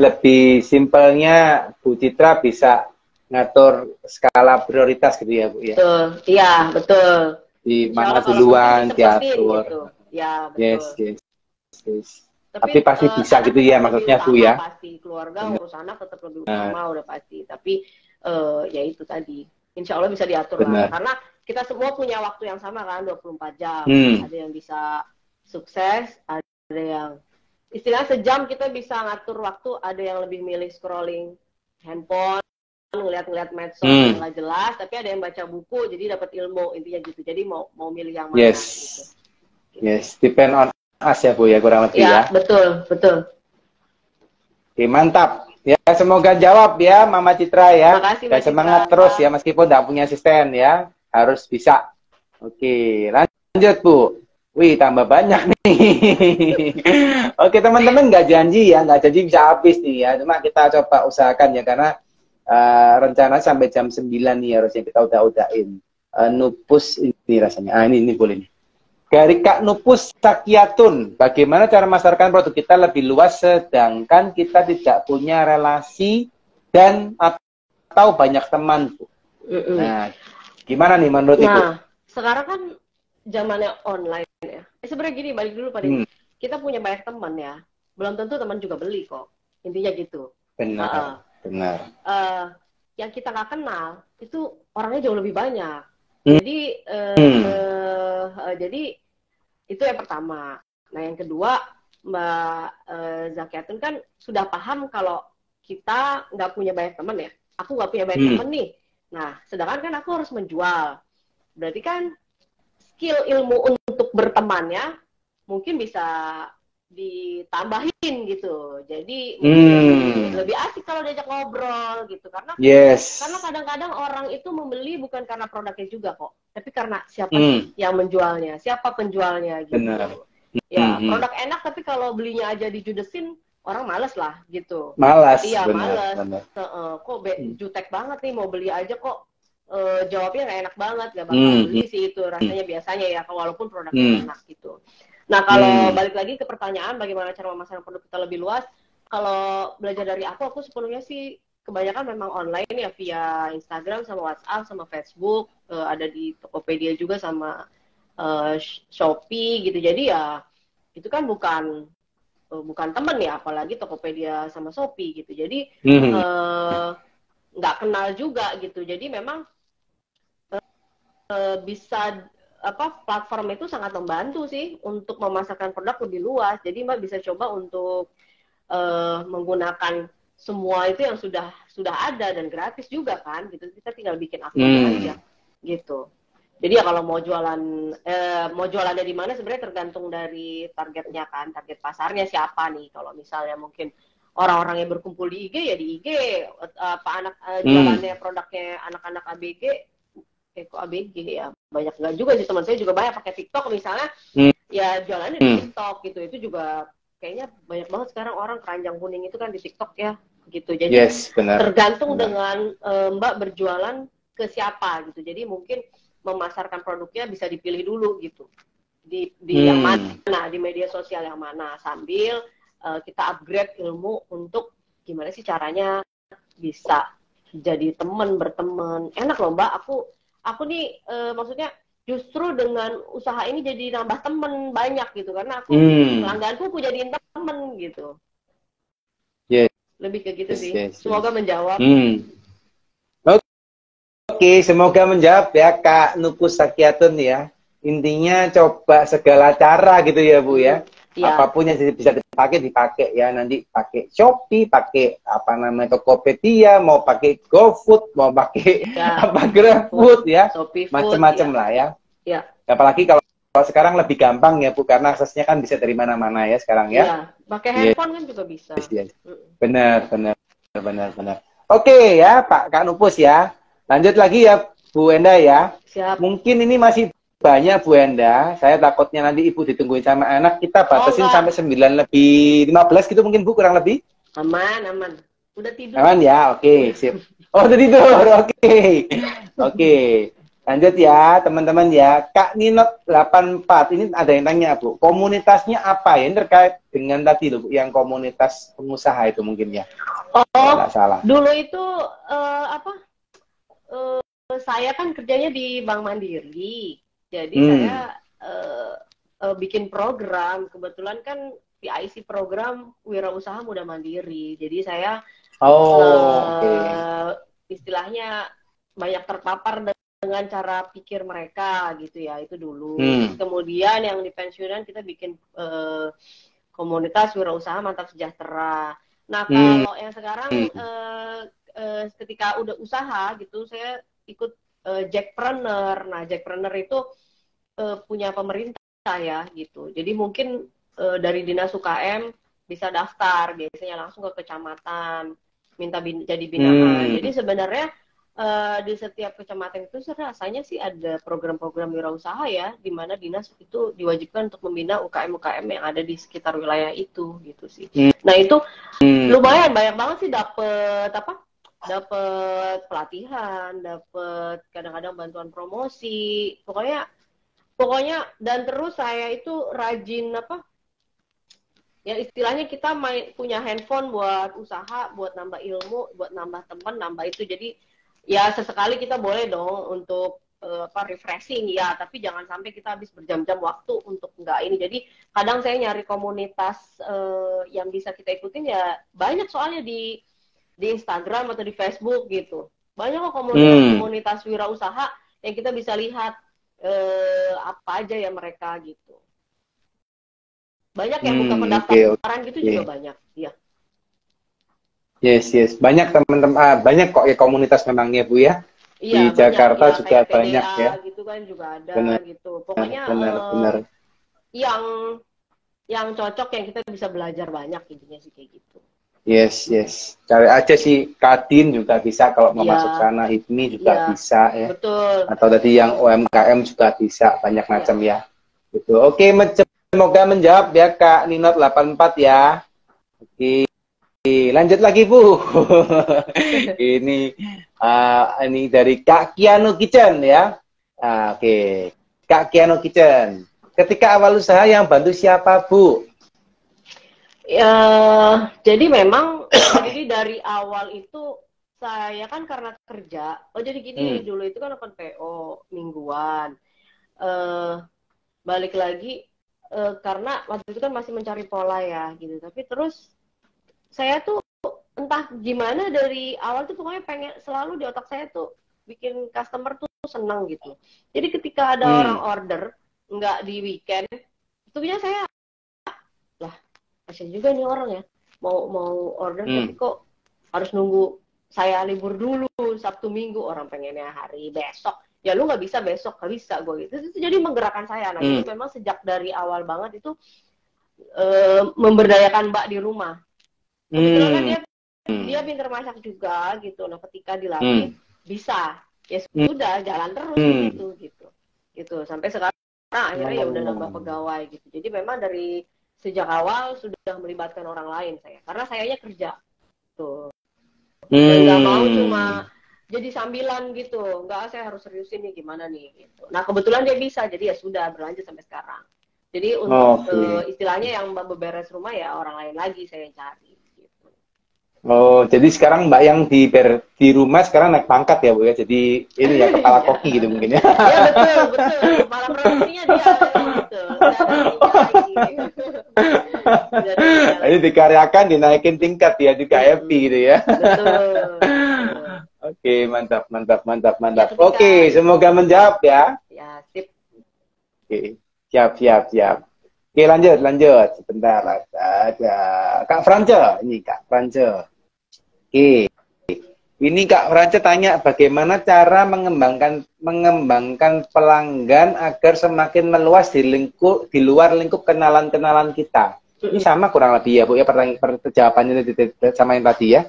lebih simpelnya Bu Citra bisa ngatur skala prioritas gitu ya Bu ya. Betul, iya betul. Di mana duluan diatur. Gitu. Ya betul. Yes. Tapi pasti bisa gitu ya maksudnya Bu ya. Pasti keluarga urus anak tetap lebih utama udah pasti. Tapi ya itu tadi, insya Allah bisa diatur lah. Karena kita semua punya waktu yang sama kan, 24 jam. Ada yang bisa sukses, ada yang istilahnya sejam kita bisa ngatur waktu, ada yang lebih milih scrolling handphone, ngeliat-ngeliat medsos yang nggak jelas, tapi ada yang baca buku jadi dapat ilmu, intinya gitu. Jadi mau milih yang mana gitu. Yes, depend on us ya Bu ya, kurang lebih ya. Betul. Oke, mantap. Ya, semoga jawab ya Mama Citra ya. Makasih, dan semangat Citra. Terus ya, meskipun tidak punya asisten ya, harus bisa. Oke, lanjut Bu. Wih, tambah banyak nih. Oke, teman-teman nggak janji bisa habis nih ya. Cuma kita coba usahakan ya, karena rencana sampai jam 9 nih harusnya kita udah-udahin. Nupus ini rasanya. Ini boleh nih. Dari Kak Nupus Sakiatun, bagaimana cara memasarkan produk kita lebih luas sedangkan kita tidak punya relasi dan atau banyak teman, Bu? Nah, gimana nih menurut Ibu? Sekarang kan zamannya online ya. Sebenarnya gini, balik dulu pada kita punya banyak teman ya, belum tentu teman juga beli kok. Intinya gitu. Benar. Yang kita nggak kenal itu orangnya jauh lebih banyak. Jadi itu yang pertama. Nah yang kedua, Mbak Zakiatun kan sudah paham kalau kita nggak punya banyak teman ya. Aku nggak punya banyak teman nih. Nah sedangkan kan aku harus menjual. Berarti kan skill ilmu untuk bertemannya mungkin bisa ditambahin gitu. Jadi lebih asik kalau diajak ngobrol gitu, karena kadang-kadang orang itu membeli bukan karena produknya juga kok, tapi karena siapa yang menjualnya, siapa penjualnya gitu. Ya, produk enak tapi kalau belinya aja dijudesin orang males lah gitu. Iya, males. Kok jutek banget nih, mau beli aja kok jawabnya nggak enak banget, nggak bakal beli sih itu rasanya biasanya ya, walaupun produknya enak gitu. Nah kalau balik lagi ke pertanyaan bagaimana cara memasarkan produk kita lebih luas, kalau belajar dari aku sepenuhnya sih kebanyakan memang online ya, via Instagram sama WhatsApp sama Facebook, ada di Tokopedia juga sama Shopee gitu. Jadi ya itu kan bukan bukan temen ya, apalagi Tokopedia sama Shopee gitu. Jadi Hmm. nggak kenal juga gitu. Jadi memang bisa platform itu sangat membantu sih untuk memasarkan produk lebih luas. Jadi Mbak bisa coba untuk menggunakan semua itu yang sudah ada dan gratis juga kan gitu. Kita tinggal bikin akunnya aja gitu. Jadi ya kalau mau jualannya di mana sebenarnya tergantung dari targetnya kan, target pasarnya siapa nih. Kalau misalnya mungkin orang-orang yang berkumpul di IG ya di IG, jualannya produknya anak-anak ABG, kok ABG ya banyak nggak juga sih, teman saya juga banyak pakai TikTok misalnya, ya jualannya di TikTok gitu. Itu juga kayaknya banyak banget sekarang orang keranjang kuning itu kan di TikTok ya gitu. Jadi tergantung dengan Mbak berjualan ke siapa gitu. Jadi mungkin memasarkan produknya bisa dipilih dulu gitu di yang mana, di media sosial yang mana, sambil kita upgrade ilmu untuk gimana sih caranya bisa jadi berteman. Enak loh Mbak, aku nih maksudnya justru dengan usaha ini jadi nambah temen banyak gitu, karena aku pelangganku aku jadiin temen gitu. Lebih ke gitu sih. Semoga menjawab. Oke, semoga menjawab ya Kak Nupus Sakiatun ya. Intinya coba segala cara gitu ya Bu ya. Apapun yang bisa dipakai ya. Nanti pakai Shopee, pakai apa namanya Tokopedia, mau pakai GoFood, mau pakai GrabFood ya. Macam-macam lah ya. Apalagi kalau sekarang lebih gampang ya Bu, karena aksesnya kan bisa dari mana-mana ya sekarang ya. Iya, pakai handphone kan juga bisa. Benar. Oke ya Kak Nupus ya. Lanjut lagi ya Bu Enda ya. Siap. Mungkin ini masih banyak Bu Enda. Saya takutnya nanti Ibu ditungguin sama anak. Kita batasin sampai 9:15 gitu mungkin Bu, kurang lebih. Aman. Udah tidur. Aman ya, oke, sip. Oh, udah tidur, oke. Oke. Lanjut ya teman-teman ya. Kak Ninot 84, ini ada yang tanya Bu. Komunitasnya apa ya? Ini terkait dengan tadi loh Bu, yang komunitas pengusaha itu mungkin ya. Oh, salah. Dulu itu saya kan kerjanya di Bank Mandiri, jadi saya bikin program. Kebetulan kan PIC program Wirausaha Muda Mandiri, jadi saya istilahnya banyak terpapar dengan cara pikir mereka gitu ya, itu dulu. Kemudian yang di pensiunan kita bikin komunitas Wirausaha Mantap Sejahtera. Nah kalau yang sekarang ketika udah usaha gitu, saya ikut Jackpreneur. Nah, Jackpreneur itu punya pemerintah ya gitu. Jadi mungkin dari Dinas UKM bisa daftar, biasanya langsung ke kecamatan, minta jadi binaan. Jadi sebenarnya di setiap kecamatan itu rasanya sih ada program-program wirausaha ya, di mana dinas itu diwajibkan untuk membina UKM-UKM yang ada di sekitar wilayah itu gitu sih. Nah itu lumayan banyak banget sih dapat pelatihan, dapat kadang-kadang bantuan promosi, pokoknya dan terus saya itu rajin ya istilahnya kita punya handphone buat usaha, buat nambah ilmu, buat nambah teman, nambah itu. Jadi ya sesekali kita boleh dong untuk refreshing ya, tapi jangan sampai kita habis berjam-jam waktu untuk enggak ini. Jadi kadang saya nyari komunitas yang bisa kita ikutin ya, banyak soalnya di Instagram atau di Facebook gitu. Banyak kok komunitas wirausaha yang kita bisa lihat apa aja ya mereka gitu. Banyak yang buka pendaftaran gitu juga banyak. Iya. Yes. Banyak teman-teman, banyak kok ya komunitas memangnya Bu ya. Iya, di Jakarta ya, juga banyak ya. Gitu kan juga ada gitu. Pokoknya benar. Yang cocok yang kita bisa belajar banyak intinya sih kayak gitu. Yes. Cari aja sih Kadin juga bisa kalau mau masuk sana, HIPMI juga bisa ya. Betul. Atau tadi yang UMKM juga bisa, banyak macam ya. Gitu. Oke, semoga menjawab ya Kak Ninot 84 ya. Oke. Lanjut lagi Bu. ini dari Kak Kiano Kitchen ya. Oke. Kak Kiano Kitchen. Ketika awal usaha yang bantu siapa Bu? Ya, jadi memang jadi dari awal itu saya kan karena kerja. Jadi gini, dulu itu kan open PO mingguan. Balik lagi karena waktu itu kan masih mencari pola ya gitu. Tapi terus saya tuh entah gimana dari awal tuh pokoknya pengen selalu di otak saya tuh bikin customer tuh senang gitu. Jadi ketika ada orang order nggak di weekend, itu punya saya lah kasian juga nih orang ya mau order tapi kok harus nunggu saya libur dulu Sabtu Minggu, orang pengennya hari besok. Ya lu nggak bisa besok, nggak bisa gue gitu. Itu jadi menggerakkan saya. Nah, jadi memang sejak dari awal banget itu memberdayakan Mbak di rumah. Kebetulan kan dia pintar masak juga gitu. Nah, ketika dilatih bisa, ya sudah jalan terus gitu. Sampai sekarang akhirnya ya udah nambah pegawai gitu. Jadi memang dari sejak awal sudah melibatkan orang lain saya. Karena sayanya kerja tuh. Dan nggak mau cuma jadi sambilan gitu, nggak, saya harus seriusin nih gimana nih gitu. Nah kebetulan dia bisa, jadi ya sudah berlanjut sampai sekarang. Jadi untuk istilahnya yang beberes rumah ya orang lain lagi saya cari gitu. Oh, jadi sekarang Mbak yang di rumah sekarang naik pangkat ya Bu ya, jadi ini ya kepala koki gitu mungkin ya. Ya betul, kepala produksinya dia gitu, Jadi dikaryakan, dinaikin tingkat ya juga happy gitu ya. Betul. Oke, mantap. Ya, Oke, semoga menjawab ya. Ya, sip. Oke, siap. Oke, lanjut. Sebentar, ada Kak France. Ini Kak France. Oke, ini Kak France tanya bagaimana cara mengembangkan pelanggan agar semakin meluas di luar lingkup kenalan kita. Ini sama kurang lebih ya Bu ya, jawabannya sama yang tadi ya.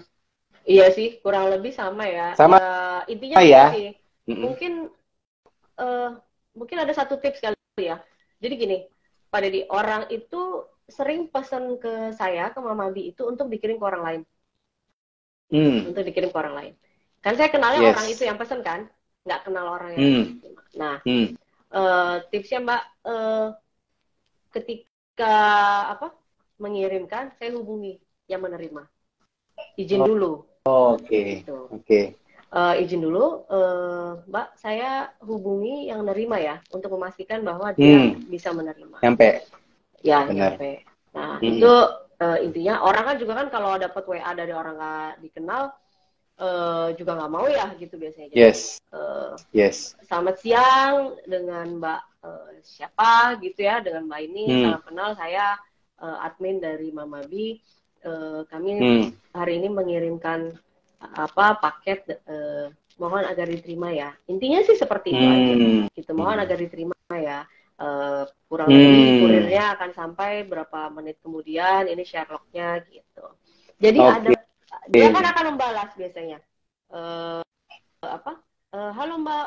Iya sih, kurang lebih sama ya. Sama ya, intinya ya. Sih. Mungkin ada satu tips kali ya. Jadi gini, Pak Deddy, orang itu sering pesan ke saya, ke Mama Bi itu untuk dikirim ke orang lain. Untuk dikirim ke orang lain. Kan saya kenalnya orang itu yang pesan kan, nggak kenal orang yang Nah, tipsnya Mbak, ketika mengirimkan, saya hubungi yang menerima. Izin dulu. Oke. Izin dulu, Mbak, saya hubungi yang nerima ya, untuk memastikan bahwa dia bisa menerima. Nyampe. Ya, nyampe. Nah, itu intinya orang kan juga kan kalau dapat WA dari orang nggak dikenal, juga nggak mau ya gitu biasanya. Yes. Selamat siang dengan Mbak siapa gitu ya, dengan Mbak ini, salam kenal, saya admin dari Mama Bi. Kami hari ini mengirimkan paket, mohon agar diterima ya. Intinya sih seperti itu aja. Gitu, mohon agar diterima ya. Kurang lebih kurirnya akan sampai berapa menit kemudian, ini Sherlocknya gitu. Jadi dia kan akan membalas biasanya. Halo Mbak,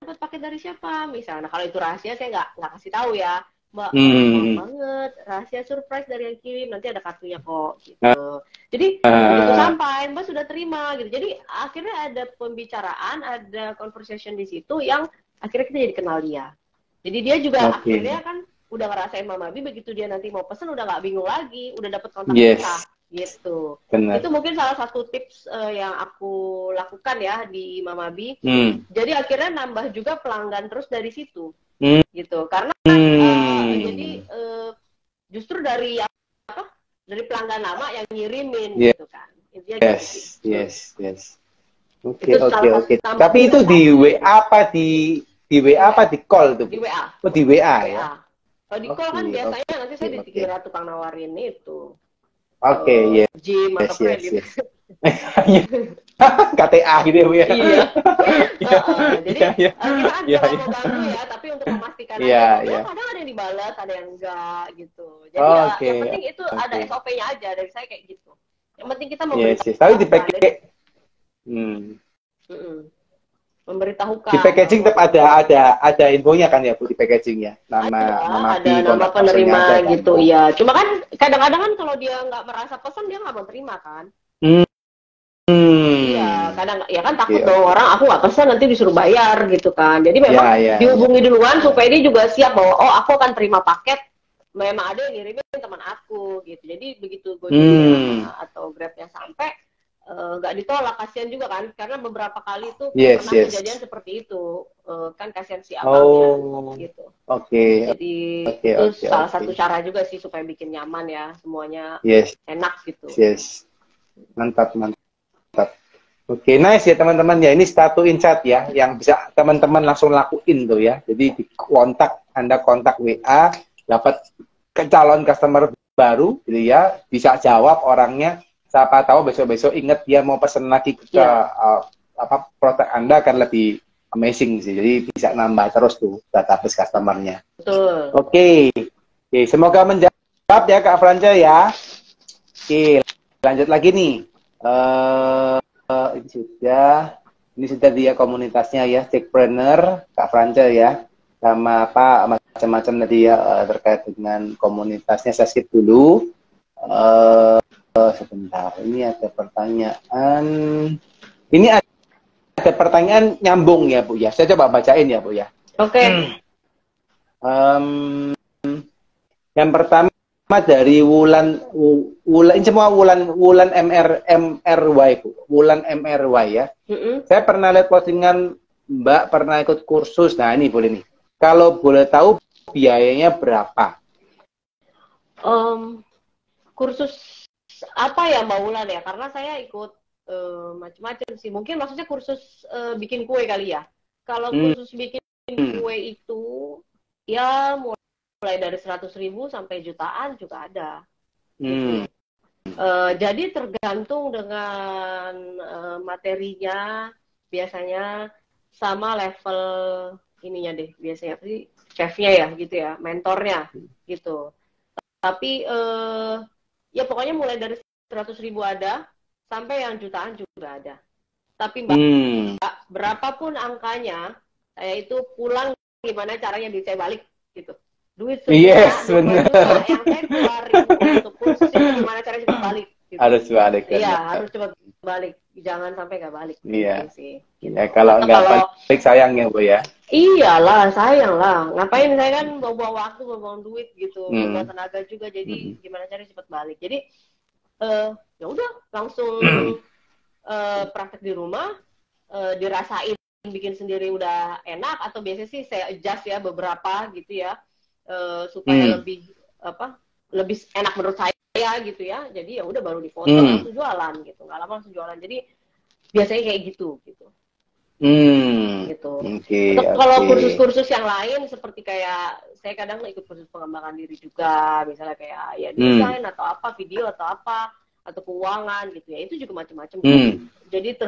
dapat paket dari siapa? Misalnya, kalau itu rahasia saya nggak kasih tahu ya. Mbak, maaf banget, rahasia surprise dari yang kirim, nanti ada kartunya kok, gitu. Jadi, begitu sampai, Mbak sudah terima, gitu. Jadi, akhirnya ada pembicaraan, ada conversation di situ yang akhirnya kita jadi kenal dia. Jadi, dia juga akhirnya kan udah ngerasain Mama Bi, begitu dia nanti mau pesen, udah nggak bingung lagi, udah dapet kontak kita, gitu. Benar. Itu mungkin salah satu tips yang aku lakukan ya di Mama Bi. Jadi, akhirnya nambah juga pelanggan terus dari situ. Gitu, karena jadi justru dari pelanggan lama yang ngirimin gitu kan. Yes. Oke. Tapi itu di WA apa di WA apa di call tuh? Di WA. Oh, di WA ya. Kalau di call kan biasanya nanti saya dikira tukang nawarin itu. Gym atau kredit. KTA gitu ya Bu ya. Iya. Jadi kita kan mau bantu ya, tapi untuk memastikan aja. Kadang ada yang dibalas, ada yang enggak gitu. Jadi yang penting itu ada SOP-nya aja dari saya kayak gitu. Yang penting kita memberitahukan. Tapi di memberitahukan. Di packaging tetap ada infonya kan ya Bu, di packaging ya. Nama penerima gitu ya. Cuma kan kadang-kadang kan kalau dia nggak merasa pesan, dia nggak mau terima kan. Iya, kadang ya kan takut dong orang aku nggak pesan nanti disuruh bayar gitu kan. Jadi memang dihubungi duluan supaya dia juga siap bahwa aku akan terima paket. Memang ada yang ngirimin teman aku gitu. Jadi begitu Gojek atau Grabnya sampai, nggak ditolak, kasihan juga kan, karena beberapa kali itu Yes, pernah yes. kejadian seperti itu. Kan kasihan si abangnya Oh, gitu. oke, Jadi oke, itu oke, salah oke. satu cara juga sih supaya bikin nyaman ya, semuanya Yes, enak gitu. yes. Mantap, mantap. Oke, nice ya teman-teman ya. Ini satu insight ya, yang bisa teman-teman langsung lakuin tuh ya. Jadi di kontak, Anda kontak WA, dapat ke calon customer baru, gitu ya. Bisa jawab orangnya. Siapa tahu besok-besok ingat dia mau pesen lagi ke apa produk Anda akan lebih amazing sih. Jadi bisa nambah terus tuh database customernya. Betul. Oke, oke. Semoga menjawab ya Kak Franca ya. Oke, lanjut lagi nih. Ini sudah dia komunitasnya ya, Techpreneur, Kak Franca ya, sama apa macam-macam tadi ya terkait dengan komunitasnya. Saya skip dulu. Sebentar, ini ada pertanyaan. Ini ada pertanyaan nyambung ya Bu ya. Saya coba bacain ya Bu ya. Oke. Yang pertama dari ini semua Wulan MRY Bu. Wulan MRY ya. Saya pernah lihat postingan Mbak pernah ikut kursus. Nah, ini boleh nih. Kalau boleh tahu biayanya berapa? Kursus apa ya Mbak Wulan ya? Karena saya ikut macam-macam sih. Mungkin maksudnya kursus bikin kue kali ya. Kalau kursus bikin kue itu ya mulai dari 100.000 sampai jutaan juga ada. Gitu. Jadi tergantung dengan materinya biasanya sama level ininya deh. Biasanya sih chefnya ya gitu ya, mentornya gitu. Tapi ya pokoknya mulai dari 100.000 ada sampai yang jutaan juga ada. Tapi Mbak, berapapun angkanya, saya itu pulang gimana caranya duit saya balik gitu. Duit semua, 20 juta yang saya keluarin untuk kursus itu gimana caranya cepat balik. Gitu. Harus balik. Iya, harus cepat balik. Jangan sampai nggak balik. Iya. Gitu sih. Gitu. Ya, kalau nggak balik sayang ya Bu ya. Iyalah, sayang lah. Ngapain saya kan bawa waktu, bawa duit gitu, bawa tenaga juga. Jadi gimana caranya cepat balik. Jadi ya udah langsung praktek di rumah, dirasain bikin sendiri udah enak, atau biasanya sih saya adjust ya beberapa gitu ya, supaya lebih enak menurut saya gitu ya. Jadi ya udah baru difoto langsung jualan gitu, nggak lama langsung jualan. Jadi biasanya kayak gitu. Gitu. Untuk kalau kursus-kursus yang lain seperti kayak saya kadang ikut kursus pengembangan diri juga, misalnya kayak ya desain atau apa, video atau apa, atau keuangan gitu ya, itu juga macam-macam. Jadi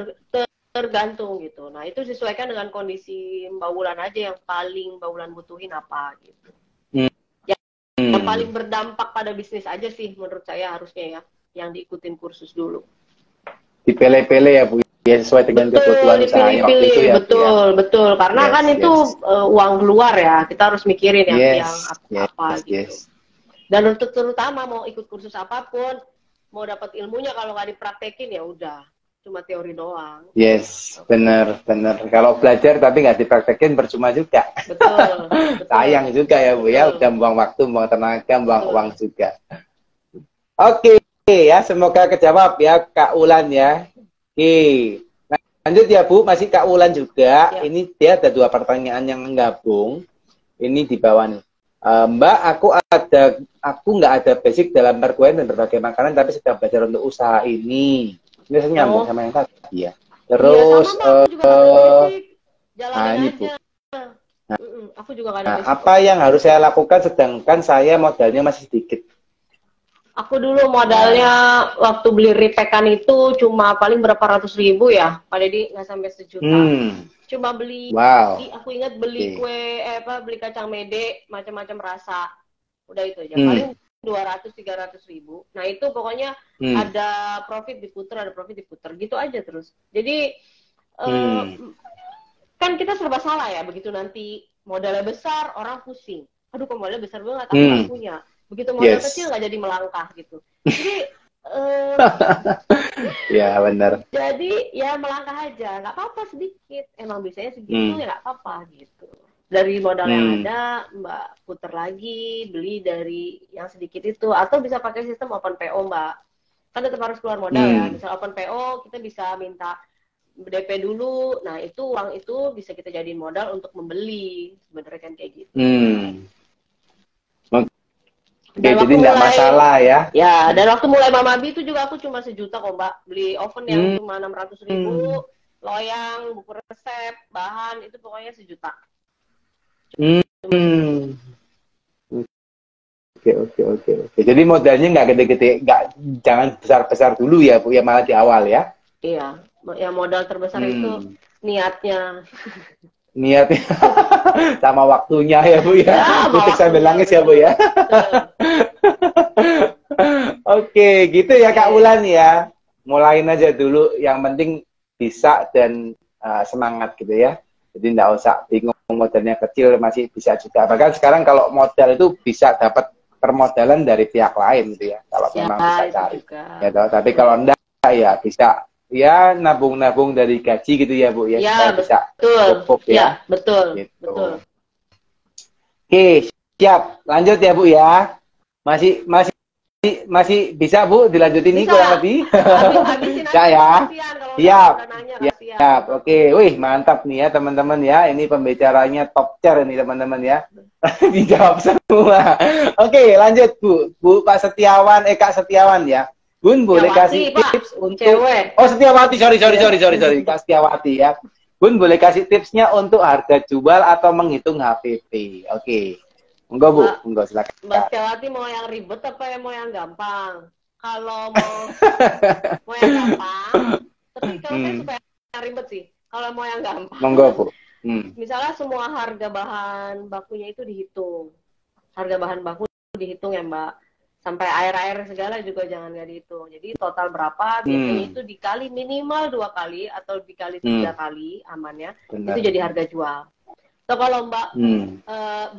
tergantung gitu. Nah itu disesuaikan dengan kondisi Mbak Wulan aja, yang paling Mbak Wulan butuhin apa gitu. Yang paling berdampak pada bisnis aja sih menurut saya harusnya ya, yang diikutin kursus dulu. Dipele-pele ya Bu. Ya, sesuai dengan kebutuhan saya waktu itu ya. Betul. Karena kan itu uang keluar ya, kita harus mikirin yang apa gitu. Dan untuk terutama mau ikut kursus apapun, mau dapat ilmunya kalau nggak dipraktekin ya udah, cuma teori doang. Yes, benar. Kalau belajar tapi nggak dipraktekin percuma juga. Betul. Sayang juga ya Bu ya, udah buang waktu, buang tenaga, buang uang juga. Oke ya, semoga kejawab ya Kak Wulan ya. Oke, lanjut ya Bu, masih Kak Wulan juga. Ini dia ada 2 pertanyaan yang menggabung. Ini di bawah nih. Mbak, aku nggak ada basic dalam perkuliahan dan berbagai makanan, tapi sedang belajar untuk usaha ini. Ini saya nyambung sama yang tadi ya. Terus, ini Bu. Aku juga nggak ada basic. Apa yang harus saya lakukan sedangkan saya modalnya masih sedikit? Aku dulu modalnya waktu beli repack-an itu cuma paling berapa ratus ribu ya, Pak Deddy, nggak sampai sejuta. Cuma beli, aku ingat beli kue, beli kacang mede, macam-macam rasa. Udah itu aja, paling 200-300 ribu. Nah itu pokoknya ada profit diputer, gitu aja terus. Jadi kan kita serba salah ya, begitu nanti modalnya besar, orang pusing. Aduh kok modalnya besar banget, aku nggak punya. Begitu modal kecil nggak jadi melangkah gitu. Jadi ya benar. Jadi ya melangkah aja, nggak apa-apa sedikit. Emang biasanya segitu ya nggak apa-apa gitu. Dari modal yang ada, Mbak puter lagi, beli dari yang sedikit itu, atau bisa pakai sistem open PO Mbak. kan tetap harus keluar modal ya. Misal open PO kita bisa minta DP dulu, nah itu uang itu bisa kita jadiin modal untuk membeli, sebenarnya kan kayak gitu. Oke, jadi nggak masalah ya. Ya, dan waktu mulai Mamabi itu juga aku cuma 1 juta kok Mbak, beli oven yang cuma 600.000, loyang, buku resep, bahan itu pokoknya 1 juta. Oke. Jadi modalnya nggak gede-gede, jangan besar-besar dulu ya Bu, ya malah di awal ya. Iya, yang modal terbesar itu niatnya. Niatnya sama waktunya ya Bu ya. Untuk sambil nangis ya Bu ya. Oke, gitu ya Kak Wulan ya. Mulain aja dulu, yang penting bisa dan semangat gitu ya. Jadi nggak usah bingung, modalnya kecil masih bisa juga. Bahkan sekarang kalau modal itu bisa dapat permodalan dari pihak lain gitu ya. Kalau memang bisa cari. Ya, tapi kalau enggak ya bisa ya nabung-nabung dari gaji gitu ya Bu ya. Ya, bisa cukup ya. Betul. Gitu. Betul. Oke, siap. Lanjut ya Bu ya. Masih bisa Bu dilanjutin ini kurang lebih? Bisa ya. Siap. Oke, wih mantap nih ya teman-teman ya. Ini pembicaranya top tier ini teman-teman ya. Dijawab semua. Oke, lanjut Bu Pak Setiawan, Kak Setiawan ya. Bun boleh kasih tips untuk Oh Setiawati, sorry Kak Setiawati ya. Bun boleh kasih tipsnya untuk harga jual atau menghitung HPP. Oke. Enggak Bu, enggak silakan. Mbak Setiawati mau yang ribet apa yang mau yang gampang? Kalau mau yang gampang, tapi kalau saya suka yang ribet sih. Kalau mau yang gampang. Monggo Bu. Misalnya semua harga bahan bakunya itu dihitung. Harga bahan baku dihitung ya Mbak. Sampai air-air segala juga jangan nggak dihitung. Jadi total berapa, biasanya itu dikali minimal 2 kali atau dikali 3 kali amannya. Benar. Itu jadi harga jual. So kalau Mbak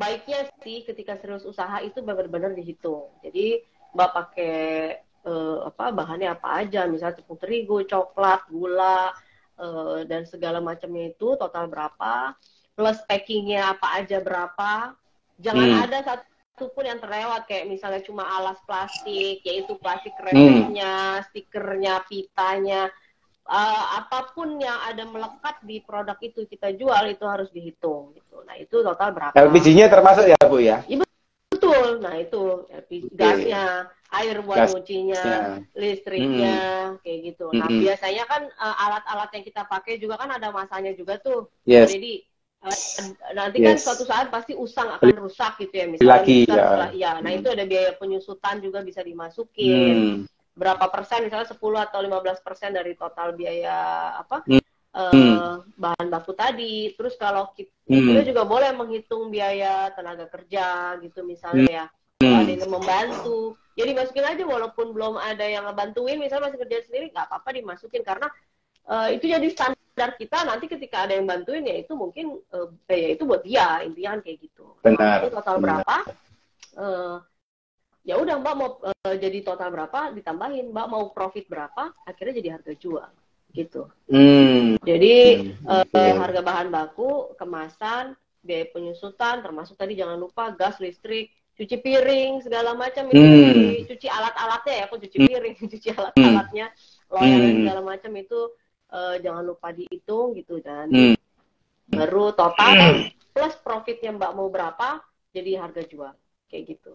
baiknya sih ketika serius usaha itu benar-benar dihitung. Jadi Mbak pakai bahannya apa aja, misalnya tepung terigu, coklat, gula dan segala macamnya itu total berapa, plus packingnya apa aja berapa. Jangan ada satu pun yang terlewat kayak misalnya cuma alas plastik, yaitu plastik resepnya, stikernya, pitanya. Apapun yang ada melekat di produk itu kita jual itu harus dihitung gitu. Nah itu total berapa? LPG-nya termasuk ya Bu ya? Iya betul. Nah itu LPG, gasnya, air buat nyucinya, listriknya, kayak gitu. Nah biasanya kan alat-alat yang kita pakai juga kan ada masanya juga tuh. Jadi nanti kan suatu saat pasti usang akan rusak gitu ya misalnya. Nah itu ada biaya penyusutan juga bisa dimasukin. Berapa persen, misalnya 10 atau 15% dari total biaya bahan baku tadi. Terus kalau kita juga boleh menghitung biaya tenaga kerja gitu misalnya ya. Kalau ada yang membantu, ya dimasukin aja walaupun belum ada yang ngebantuin, misalnya masih kerja sendiri, nggak apa-apa dimasukin karena itu jadi standar kita. Nanti ketika ada yang bantuin ya itu mungkin ya itu buat dia, intinya kayak gitu. Benar. Itu total berapa? Ya udah Mbak mau jadi total berapa ditambahin, Mbak mau profit berapa, akhirnya jadi harga jual gitu. Jadi harga bahan baku, kemasan, biaya penyusutan, termasuk tadi jangan lupa gas, listrik, cuci piring, segala macam itu, cuci alat-alatnya ya, aku cuci piring, cuci alat-alatnya, loyang segala macam itu jangan lupa dihitung gitu, dan baru total plus profitnya Mbak mau berapa, jadi harga jual kayak gitu.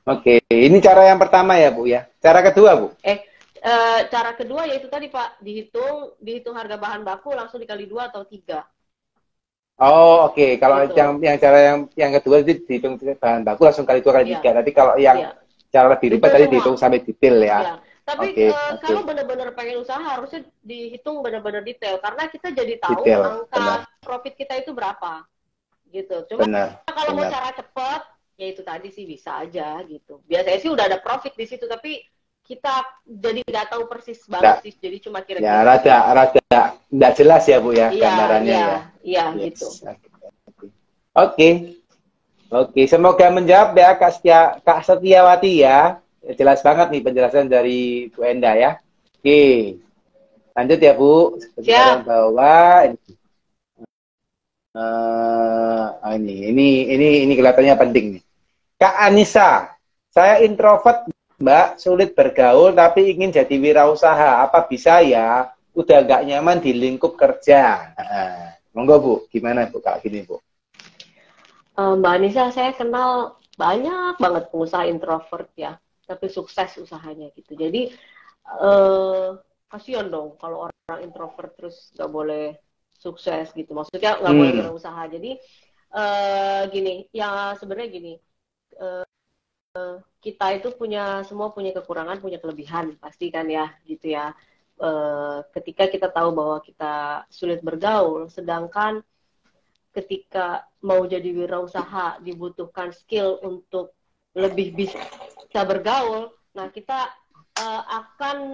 Oke, ini cara yang pertama ya Bu ya. Cara kedua Bu? Cara kedua yaitu tadi Pak, dihitung harga bahan baku langsung dikali 2 atau 3. Oh oke. Kalau gitu. yang cara yang kedua itu dihitung bahan baku langsung kali 2 kali 3. Tapi kalau yang cara lebih ribet tadi dihitung sampai detail ya. Tapi kalau benar-benar pengen usaha harusnya dihitung benar-benar detail karena kita jadi tahu angka profit kita itu berapa gitu. Cuma kalau mau cara cepat ya itu tadi sih bisa aja gitu. Biasanya sih udah ada profit di situ tapi kita jadi nggak tahu persis banget sih. Jadi cuma kira-kira. Ya rada nggak jelas ya Bu ya gambarannya Iya gitu. Oke, semoga menjawab ya Kak Setiawati ya. Jelas banget nih penjelasan dari Bu Enda ya. Oke. Lanjut ya Bu. Siap. Bahwa ini kelihatannya penting nih. Kak Anissa, saya introvert Mbak, sulit bergaul tapi ingin jadi wirausaha. Apa bisa ya? Udah nggak nyaman di lingkup kerja. Monggo Bu, gimana Bu Kak gini Bu? Mbak Anissa, saya kenal banyak banget pengusaha introvert ya, tapi sukses usahanya gitu. Jadi kasihan dong kalau orang introvert terus nggak boleh sukses gitu. Maksudnya nggak boleh berusaha. Jadi gini, ya sebenarnya gini, kita itu semua punya kekurangan, punya kelebihan pasti kan ya, gitu ya. Ketika kita tahu bahwa kita sulit bergaul, sedangkan ketika mau jadi wirausaha dibutuhkan skill untuk lebih bisa bergaul, nah kita akan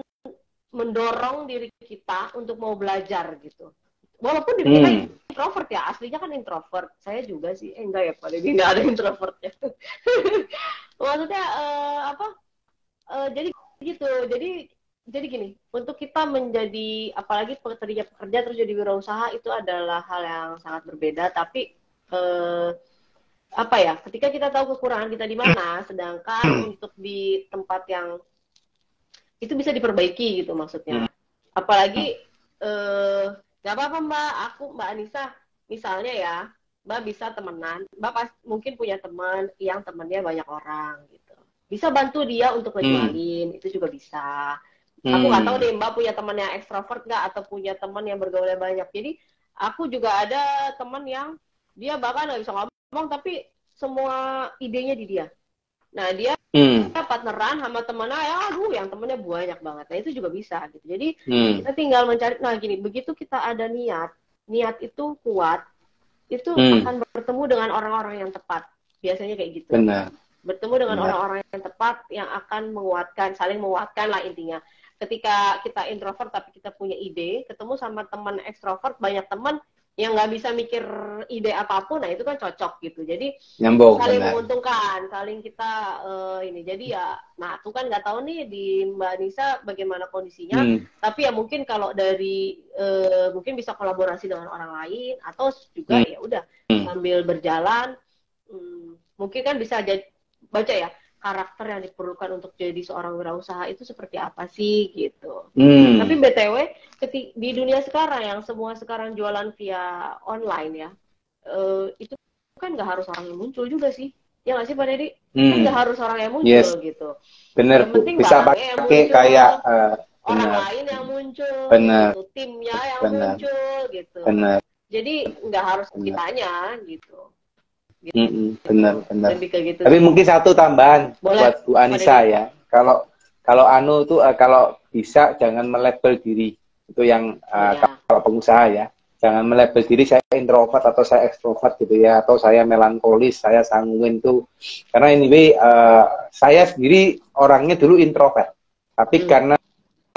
mendorong diri kita untuk mau belajar gitu. Walaupun diri kita introvert ya, aslinya kan introvert. Saya juga sih, enggak ya Pak Deddy, nggak ada introvertnya. Maksudnya jadi gitu, jadi gini, untuk kita menjadi, apalagi pekerja terus jadi wirausaha itu adalah hal yang sangat berbeda. Tapi ketika kita tahu kekurangan kita di mana, sedangkan untuk di tempat yang itu bisa diperbaiki gitu maksudnya. Apalagi nggak apa-apa Mbak Anissa, misalnya ya, Mbak bisa temenan, Mbak mungkin punya teman yang temannya banyak orang gitu. Bisa bantu dia untuk ngejualin, itu juga bisa. Aku nggak tahu deh Mbak punya teman yang ekstrovert nggak, atau punya teman yang bergaulnya banyak. Jadi aku juga ada teman yang dia bahkan nggak bisa ngomong, tapi semua idenya di dia. Nah dia partneran sama temennya, yang temennya banyak banget. Nah itu juga bisa gitu. Jadi kita tinggal mencari. Nah gini, begitu kita ada niat itu kuat, itu akan bertemu dengan orang-orang yang tepat. Biasanya kayak gitu. Benar. Bertemu dengan orang-orang yang tepat yang akan menguatkan, saling menguatkan lah intinya. Ketika kita introvert tapi kita punya ide, ketemu sama teman ekstrovert, banyak teman yang nggak bisa mikir ide apapun, nah itu kan cocok gitu. Jadi nyambung, saling menguntungkan, saling kita ini. Jadi ya, nah aku kan nggak tahu nih di Mbak Nisa bagaimana kondisinya, tapi ya mungkin kalau dari mungkin bisa kolaborasi dengan orang lain, atau juga ya udah sambil berjalan, mungkin kan bisa baca ya karakter yang diperlukan untuk jadi seorang wirausaha itu seperti apa sih gitu. Tapi BTW di dunia sekarang yang semua sekarang jualan via online ya, itu kan nggak harus orang yang muncul juga sih. Ya nggak sih Pak Deddy? Kan nggak harus orang yang muncul gitu. Bener, yang penting bisa pakai kayak orang lain yang muncul, gitu, timnya yang muncul gitu. Jadi nggak harus kitanya gitu. Benar. Gitu. Tapi mungkin satu tambahan buat Bu Anissa ya. Kalau Anu tuh kalau bisa jangan melabel diri itu yang kalau pengusaha ya. Jangan melabel diri saya introvert atau saya ekstrovert gitu ya, atau saya melankolis, saya sanguin tuh. Karena anyway saya sendiri orangnya dulu introvert. Tapi karena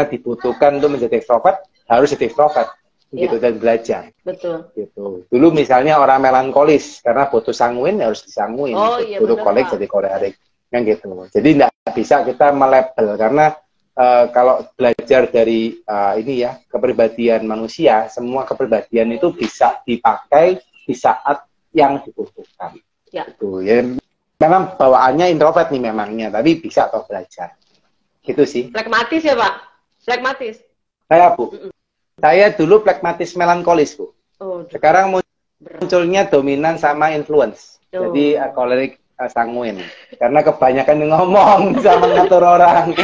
dibutuhkan untuk menjadi ekstrovert, harus jadi ekstrovert. Gitu, dan belajar. Betul. Gitu. Dulu misalnya orang melankolis karena butuh sanguin harus disanguin. Dulu kolik jadi kolerik. Kan gitu. Jadi tidak bisa kita melabel karena kalau belajar dari ini ya, kepribadian manusia, semua kepribadian itu bisa dipakai di saat yang dibutuhkan. Ya. Gitu. Ya, memang bawaannya introvert nih memangnya, tapi bisa atau belajar. Gitu sih. Flekmatis ya, Pak? Flekmatis. Saya, Bu. Saya dulu flekmatis melankolis, Bu. Sekarang munculnya dominan sama influence. Jadi kolerik sanguin. Karena kebanyakan ngomong sama ngatur orang.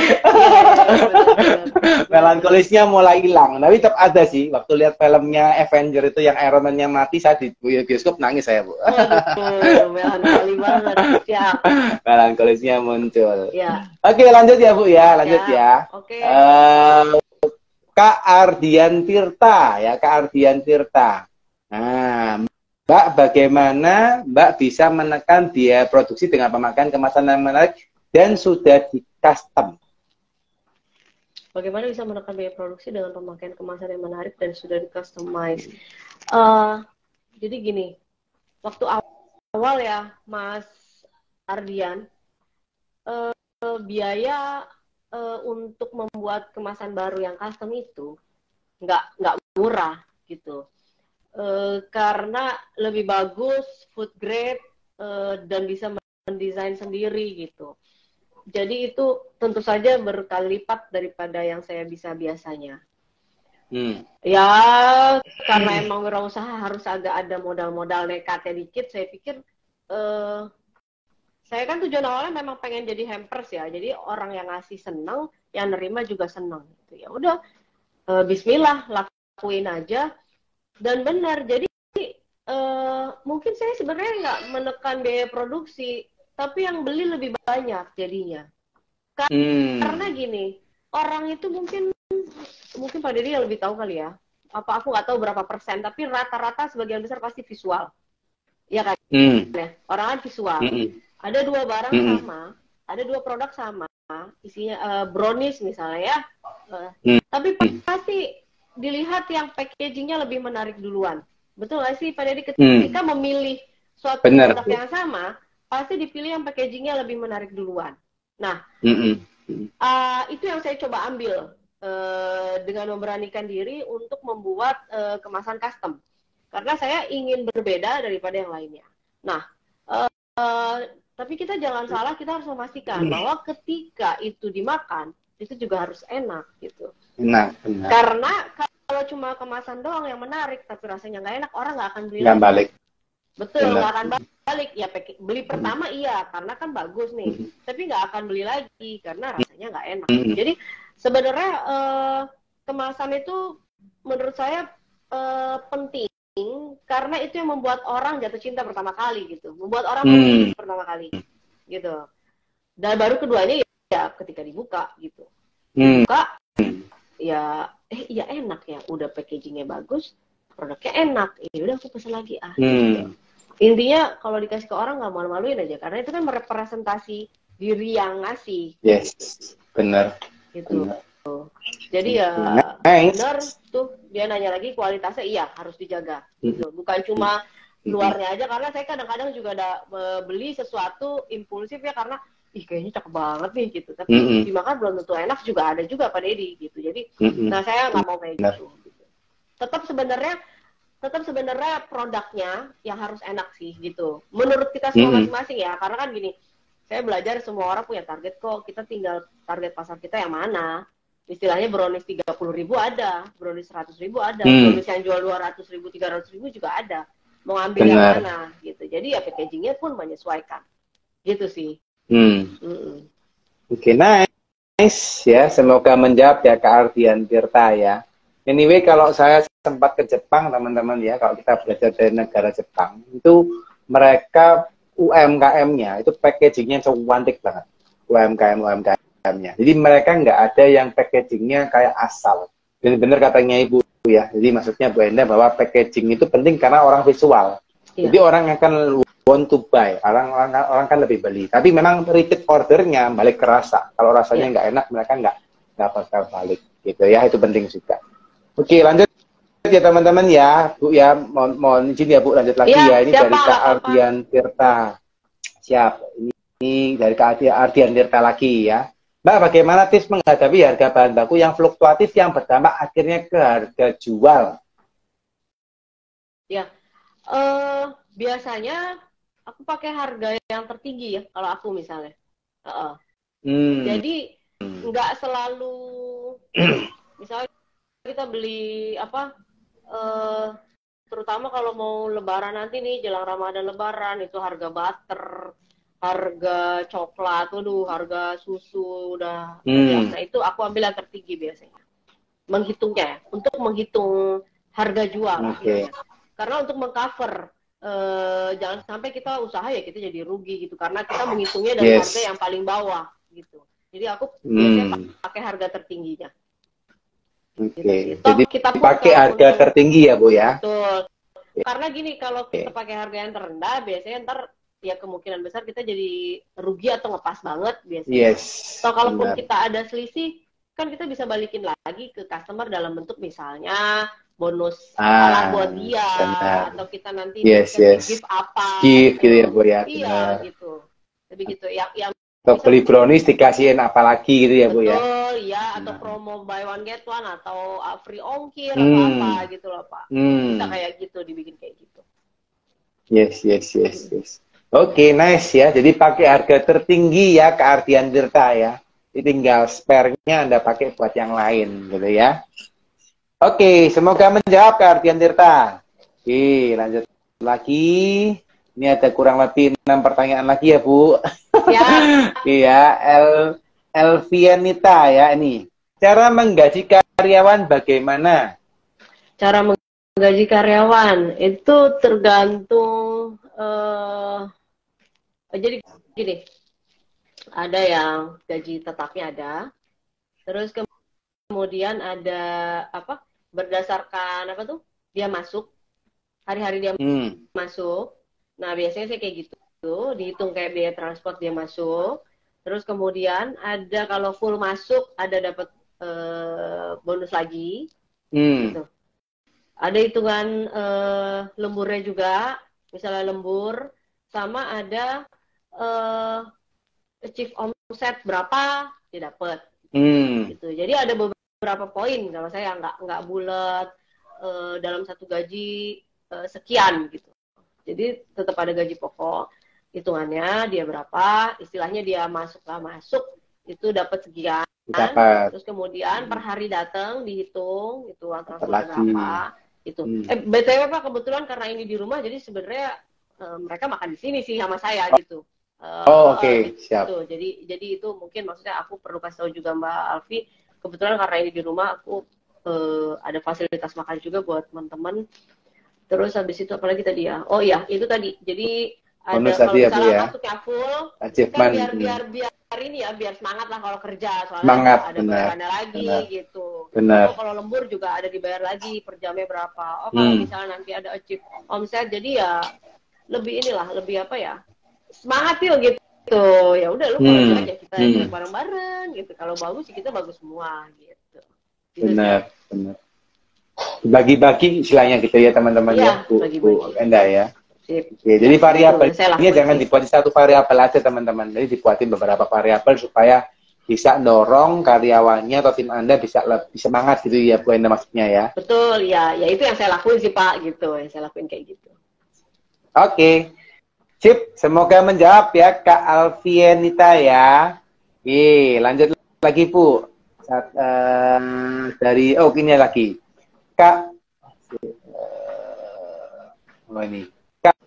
Melankolisnya mulai hilang. Tapi tetap ada sih. Waktu lihat filmnya Avenger itu yang Iron Man-nya mati, saya di bioskop nangis saya, Bu. Melankoli banget. Siap. Melankolisnya muncul. Ya. Oke, lanjut ya, Bu ya. Lanjut ya. Oke. Kak Ardian Tirta ya, Kak Ardian Tirta. Nah, Mbak, bagaimana Mbak bisa menekan biaya produksi dengan pemakaian kemasan yang menarik dan sudah di custom? Bagaimana bisa menekan biaya produksi dengan pemakaian kemasan yang menarik dan sudah di customize? Jadi gini, waktu awal ya Mas Ardian, biaya untuk membuat kemasan baru yang custom itu nggak murah gitu, karena lebih bagus food grade dan bisa mendesain sendiri gitu. Jadi itu tentu saja berkali lipat daripada yang saya bisa biasanya. Ya, karena emang wirausaha harus agak ada modal-modal nekatnya dikit, saya pikir saya kan tujuan awalnya memang pengen jadi hampers ya. Jadi orang yang ngasih seneng, yang nerima juga seneng. Gitu. Ya udah, Bismillah, lakuin aja. Dan benar, jadi mungkin saya sebenarnya nggak menekan biaya produksi, tapi yang beli lebih banyak jadinya. Karena gini, orang itu mungkin Pak Deddy yang lebih tahu kali ya. Apa aku nggak tahu berapa persen, tapi rata-rata sebagian besar pasti visual. Ya kan? Orang kan visual. Ada dua barang sama, ada dua produk sama, isinya brownies misalnya ya. Tapi pasti dilihat yang packagingnya lebih menarik duluan. Betul nggak sih Pak Deddy? Ketika memilih suatu produk yang sama, pasti dipilih yang packagingnya lebih menarik duluan. Nah, itu yang saya coba ambil dengan memberanikan diri untuk membuat kemasan custom. Karena saya ingin berbeda daripada yang lainnya. Nah, tapi kita jangan salah, kita harus memastikan bahwa ketika itu dimakan, itu juga harus enak gitu. Benar. Karena kalau cuma kemasan doang yang menarik, tapi rasanya nggak enak, orang nggak akan beli lagi. Balik. Betul, nggak akan balik. Ya beli pertama iya, karena kan bagus nih. Tapi nggak akan beli lagi, karena rasanya nggak enak. Jadi sebenarnya kemasan itu menurut saya penting. Karena itu yang membuat orang jatuh cinta pertama kali gitu, membuat orang pertama kali gitu. Dan baru keduanya ya ketika dibuka gitu, buka ya iya enak ya, udah packagingnya bagus, produknya enak, ya udah aku pesen lagi gitu. Intinya kalau dikasih ke orang nggak malu-maluin aja, karena itu kan merepresentasi diri yang ngasih. Yes, benar. Gitu. Benar. Jadi ya benar tuh dia nanya lagi kualitasnya iya harus dijaga gitu. Bukan cuma luarnya aja, karena saya kadang-kadang juga ada beli sesuatu impulsif ya karena kayaknya cakep banget nih gitu. Tapi dimakan belum tentu enak, juga ada juga Pak Deddy gitu. Jadi nah saya nggak mau kayak gitu. Tetap sebenarnya produknya yang harus enak sih gitu. Menurut kita semua masing-masing ya, karena kan gini, saya belajar semua orang punya target kok. Kita tinggal target pasar kita yang mana. Istilahnya brownies 30.000 ada, brownies 100.000 ada, brownies yang jual 200.000, 300.000 juga ada. Mau ambil yang mana gitu. Jadi ya packagingnya pun menyesuaikan. Gitu sih. Oke, nice ya. Semoga menjawab ya Kak Ardian Tirta ya. Anyway, kalau saya sempat ke Jepang teman-teman ya, kalau kita belajar dari negara Jepang, itu mereka UMKM-nya itu packagingnya cantik banget. UMKM-nya. Jadi mereka nggak ada yang packagingnya kayak asal. Benar-benar katanya Ibu ya. Jadi maksudnya Bu Enda bahwa packaging itu penting karena orang visual. Jadi orang akan want to buy, orang kan lebih beli. Tapi memang repeat ordernya balik ke rasa. Kalau rasanya nggak enak, mereka nggak bakal balik. Gitu ya, itu penting juga. Oke, lanjut ya teman-teman ya, Bu ya, mohon izin ya Bu, lanjut lagi ya. Ini dari Kak Ardian Tirta. Siap. Ini dari Kak Ardian Tirta lagi ya. Mbak, bagaimana tips menghadapi harga bahan baku yang fluktuatif yang berdampak akhirnya ke harga jual? Ya, biasanya aku pakai harga yang tertinggi ya, kalau aku misalnya. Jadi nggak selalu, misalnya kita beli apa, terutama kalau mau Lebaran nanti nih, jelang Ramadan Lebaran itu harga butter, harga coklat, harga susu udah biasa. Itu aku ambil yang tertinggi biasanya. Menghitungnya ya, untuk menghitung harga jual. Karena untuk mengcover jangan sampai kita usaha ya kita jadi rugi gitu, karena kita menghitungnya dari harga yang paling bawah gitu. Jadi aku biasanya pakai harga tertingginya. Jadi kita pakai harga tertinggi ya Bu ya. Betul. Karena gini, kalau kita pakai harga yang terendah, biasanya ntar ya kemungkinan besar kita jadi rugi atau ngepas banget biasanya. Atau kalaupun kita ada selisih, kan kita bisa balikin lagi ke customer dalam bentuk misalnya bonus buat dia, atau kita nanti gift apa. Gift gitu ya Bu ya. Iya gitu. Jadi gitu. Yang atau beli brownies dikasihin apa lagi gitu ya Bu ya. Betul, ya, atau promo buy one get one, atau free ongkir atau apa gitu loh Pak. Bisa kayak gitu, dibikin kayak gitu. Yes. Oke, nice ya. Jadi pakai harga tertinggi ya ke Ardian Tirta ya. Jadi tinggal spare-nya Anda pakai buat yang lain gitu ya. Oke, semoga menjawab ke Ardian Tirta. Oke, lanjut lagi. Ini ada kurang lebih 6 pertanyaan lagi ya, Bu. Ya. Iya, Elvianita ya ini. Cara menggaji karyawan bagaimana? Cara menggaji karyawan itu tergantung jadi gini, ada yang gaji tetapnya ada, terus kemudian ada apa? Berdasarkan apa tuh? Dia masuk, hari-hari dia masuk. Nah, biasanya saya kayak gitu, dihitung kayak biaya transport dia masuk. Terus kemudian ada kalau full masuk ada dapat bonus lagi. Gitu. Ada hitungan lemburnya juga, misalnya lembur, sama ada achieve omset berapa dia dapat. Gitu. Jadi ada beberapa poin kalau saya nggak bulat dalam satu gaji sekian gitu. Jadi tetap ada gaji pokok, hitungannya dia berapa, istilahnya dia masuk itu dapat sekian. Terus kemudian per hari datang dihitung itu uang transport berapa. Itu. BTW Pak, kebetulan karena ini di rumah jadi sebenarnya mereka makan di sini sih sama saya gitu. Oke, siap. Gitu. Jadi itu mungkin maksudnya aku perlu kasih tahu juga Mbak Alfi, kebetulan karena ini di rumah aku ada fasilitas makan juga buat teman-teman. Terus habis itu apalagi tadi ya? Oh iya, itu tadi. Jadi ada kalau misalnya masuknya full, kan biar ini ya, biar semangat lah kalau kerja, soalnya ada bayarannya lagi gitu. Oh, kalau lembur juga ada dibayar lagi per jamnya berapa. Oh, kalau misalnya nanti ada achieve omset, jadi ya lebih inilah, lebih apa ya? Semangat yuk gitu. Ya udah lu kalau aja kita bareng-bareng gitu. Kalau bagus sih kita bagus semua gitu. Benar. Bagi-bagi istilahnya gitu ya teman-teman ya, Bu Enda ya. Oke, jadi variabelnya jangan dibuat satu variabel aja teman-teman. Jadi dibuatin beberapa variabel supaya bisa dorong karyawannya atau tim Anda bisa lebih semangat gitu ya, Bu Enda maksudnya ya. Betul ya, ya itu yang saya lakuin sih Pak gitu, yang saya lakuin kayak gitu. Oke, sip. Semoga menjawab ya Kak Alfianita ya. Lanjut lagi Bu. Dari ini lagi. Kak ini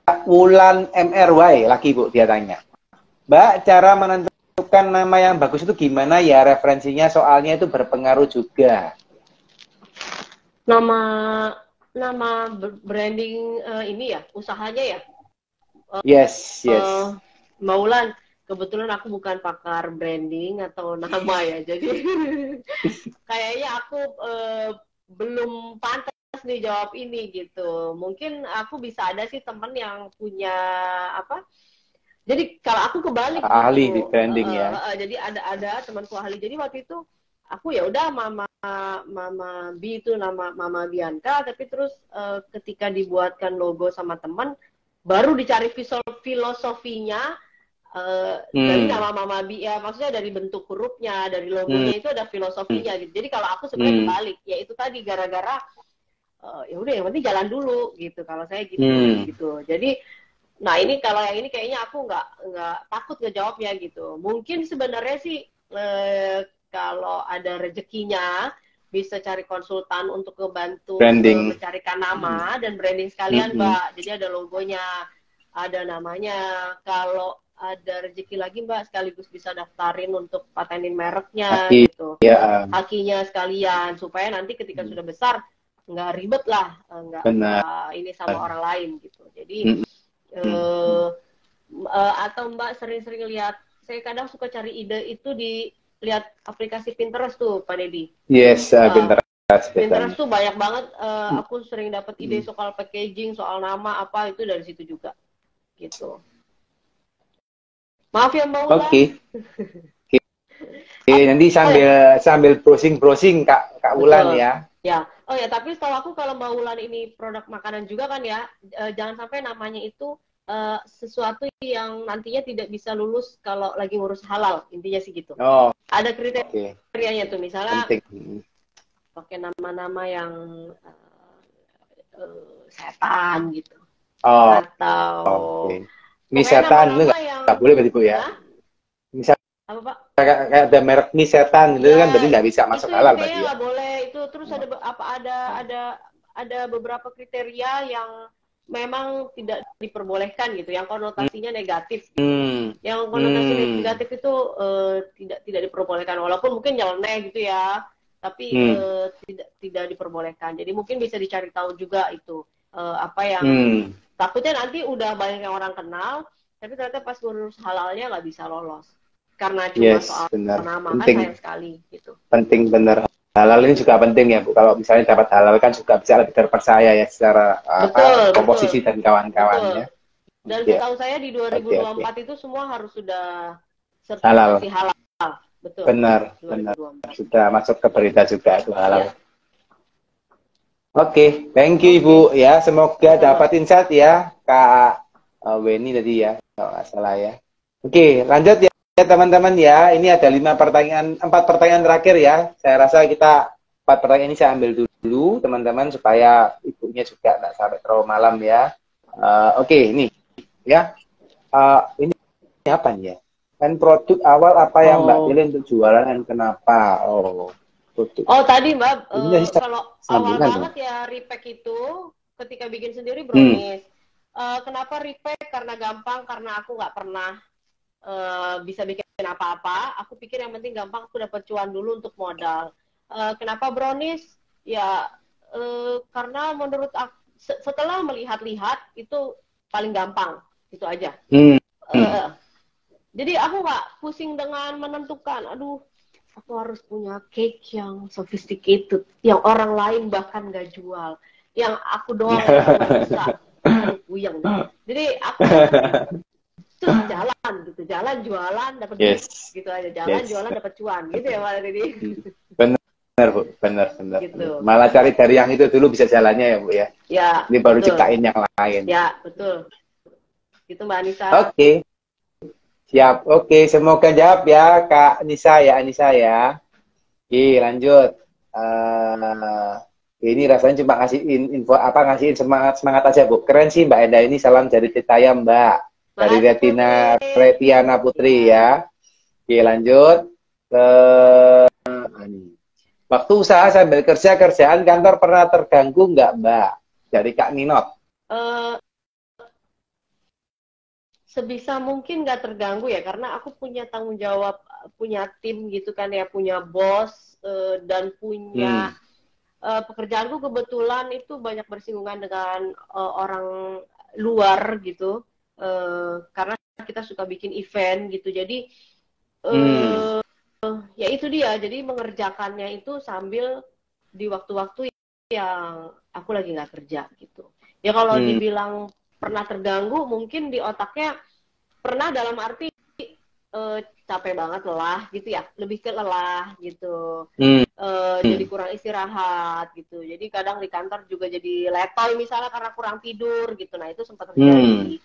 Kak Wulan MRY lagi Bu, dia tanya, Mbak, cara menentukan nama yang bagus itu gimana ya, referensinya soalnya itu berpengaruh juga. Nama branding ini ya, usahanya ya. Yes. Mbak Wulan, kebetulan aku bukan pakar branding atau nama ya, jadi kayaknya aku belum pantas nih jawab ini gitu. Mungkin aku bisa ada sih temen yang punya apa? Jadi kalau aku kebalik ahli di branding ya. Jadi ada temanku ahli. Jadi waktu itu aku ya udah Mama B itu nama Mama Bianca, tapi terus ketika dibuatkan logo sama teman baru dicari filosofinya dari nama Mama B ya, maksudnya dari bentuk hurufnya, dari logonya itu ada filosofinya gitu. Jadi kalau aku sebenarnya kebalik, ya itu tadi gara-gara ya udah yang penting jalan dulu gitu. Kalau saya gitu. Jadi nah ini kalau yang ini kayaknya aku nggak takut ngejawabnya gitu. Mungkin sebenarnya sih kalau ada rezekinya bisa cari konsultan untuk ngebantu mencarikan nama dan branding sekalian Mbak. Jadi ada logonya, ada namanya. Kalau ada rezeki lagi Mbak sekaligus bisa daftarin untuk patenin mereknya gitu. Hakinya sekalian supaya nanti ketika sudah besar nggak ribet lah, nggak ini sama orang lain gitu. Jadi atau Mbak sering-sering lihat, saya kadang suka cari ide itu di lihat aplikasi Pinterest tuh Pak Dedi. Yes, Pinterest tuh banyak banget. Aku sering dapat ide soal packaging, soal nama apa itu dari situ juga gitu. Maaf ya Mbak Wulan. Oke. Nanti sambil browsing Kak Wulan ya. Ya. Oh ya, tapi setahu aku kalau Mbak Wulan ini produk makanan juga kan ya, jangan sampai namanya itu sesuatu yang nantinya tidak bisa lulus kalau lagi ngurus halal, intinya sih gitu. Oh. Ada kriterianya tuh, misalnya pakai nama-nama yang setan gitu. Atau Mie Pokoknya setan itu nama-nama yang nggak boleh berarti Bu ya. Hah? Misal Apa Pak? kayak ada merek mie setan gitu kan berarti Ya, nggak bisa masuk itu halal kayaknya berarti ya. nggak boleh. Itu terus ada beberapa kriteria yang memang tidak diperbolehkan gitu, yang konotasinya negatif gitu. Yang konotasi negatif itu tidak diperbolehkan, walaupun mungkin nyeleneh gitu ya, tapi tidak diperbolehkan. Jadi mungkin bisa dicari tahu juga itu apa yang takutnya nanti udah banyak yang orang kenal, tapi ternyata pas ngurus halalnya nggak bisa lolos karena cuma soal benar. nama, kan Penting. sayang sekali gitu. Penting bener. Halal ini juga penting ya Bu. Kalau misalnya dapat halal kan juga bisa lebih terpercaya ya secara komposisi dan kawan-kawannya. Dan setahu saya di 2024 itu semua harus sudah sertifikasi halal. Betul. Benar. Sudah masuk ke berita juga itu halal. Oke, thank you Ibu ya. Semoga dapat insight ya Kak Weni tadi ya, kalau nggak salah ya. Oke, lanjut ya. Ya teman-teman ya, ini ada 4 pertanyaan terakhir ya. Saya rasa kita 4 pertanyaan ini saya ambil dulu teman-teman supaya ibunya juga nggak sampai terlalu malam ya. Oke, ini ya. Ini apa nih ya? Kan produk awal apa yang Mbak pilih untuk jualan dan kenapa? Tadi Mbak, kalau awal banget ya repack itu ketika bikin sendiri brownies. Kenapa repack? Karena gampang, karena aku nggak pernah bisa bikin apa-apa. Aku pikir yang penting gampang, aku dapat cuan dulu untuk modal. Kenapa brownies? Ya karena menurut aku, setelah melihat-lihat itu paling gampang, itu aja. Jadi aku nggak pusing dengan menentukan, aduh aku harus punya cake yang sophisticated, yang orang lain bahkan nggak jual, yang aku doang yang bisa. Puyeng. Jadi aku jalan jualan dapat duit gitu aja, jualan dapat cuan gitu ya Pak Didi. Benar Bu, benar. Gitu. Malah cari dari yang itu dulu bisa jalannya ya Bu ya. Ya. Ini baru ciptain yang lain. Ya betul. Gitu Mbak Anissa. Oke. Siap. Oke, semoga jawab ya Kak Anissa ya. Oke, lanjut. Ini rasanya cuma ngasihin info ngasihin semangat aja Bu. Keren sih Mbak Enda ini, salam dari Citayam Mbak. Dari Retiana Putri ya. Oke, lanjut ke waktu usaha sambil kerjaan kantor pernah terganggu nggak Mbak? Dari Kak Ninot. Sebisa mungkin nggak terganggu ya, karena aku punya tanggung jawab, punya tim gitu kan ya, punya bos dan punya pekerjaanku kebetulan itu banyak bersinggungan dengan orang luar gitu. Karena kita suka bikin event gitu, jadi ya itu dia, jadi mengerjakannya itu sambil di waktu-waktu yang aku lagi nggak kerja gitu. Ya kalau dibilang pernah terganggu, mungkin di otaknya pernah dalam arti capek banget, lelah gitu ya, lebih ke lelah gitu, jadi kurang istirahat gitu, jadi kadang di kantor juga jadi letoy misalnya karena kurang tidur gitu. Nah itu sempat terjadi.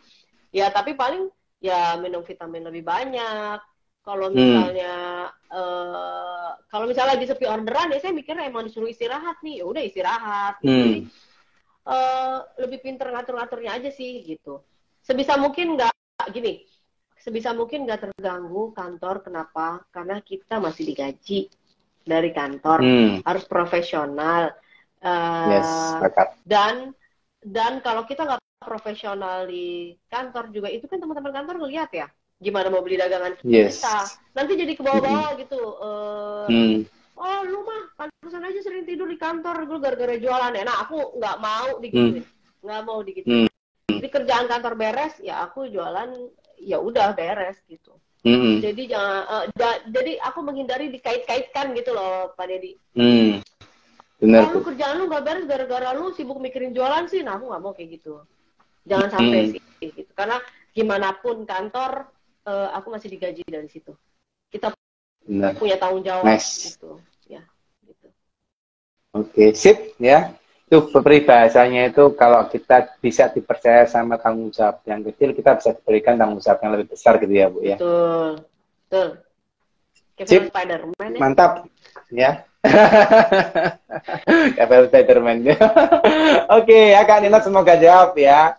Ya tapi paling ya minum vitamin lebih banyak. Kalau misalnya lagi sepi orderan ya saya mikirnya emang disuruh istirahat nih, ya udah istirahat gitu. Jadi lebih pinter ngatur-ngaturnya aja sih gitu. Sebisa mungkin nggak terganggu kantor. Kenapa? Karena kita masih digaji dari kantor, harus profesional. Dan kalau kita nggak profesional di kantor juga, itu kan teman-teman kantor ngelihat ya gimana mau beli dagangan kita, nanti jadi ke bawah-bawah gitu. Oh lu mah pantesan aja sering tidur di kantor, lu gara-gara jualan ya. Nah aku nggak mau digituin, Jadi kerjaan kantor beres ya aku jualan, ya udah beres gitu. Jadi jadi aku menghindari dikait-kaitkan gitu loh Pak Dedi. Benar. Lu kerjaan lu nggak beres gara-gara lu sibuk mikirin jualan sih. Nah aku nggak mau kayak gitu. Jangan sampai sih gitu. Karena gimana pun kantor, aku masih digaji dari situ. Kita punya tanggung jawab gitu. Ya, gitu. Oke, sip ya. Itu peribahasanya itu kalau kita bisa dipercaya sama tanggung jawab yang kecil, kita bisa diberikan tanggung jawab yang lebih besar gitu ya Bu ya. Betul. Sip. Spider-Man ya. Mantap ya. Kayak Spider-Man. Oke ya Kak Nina, semoga jawab ya.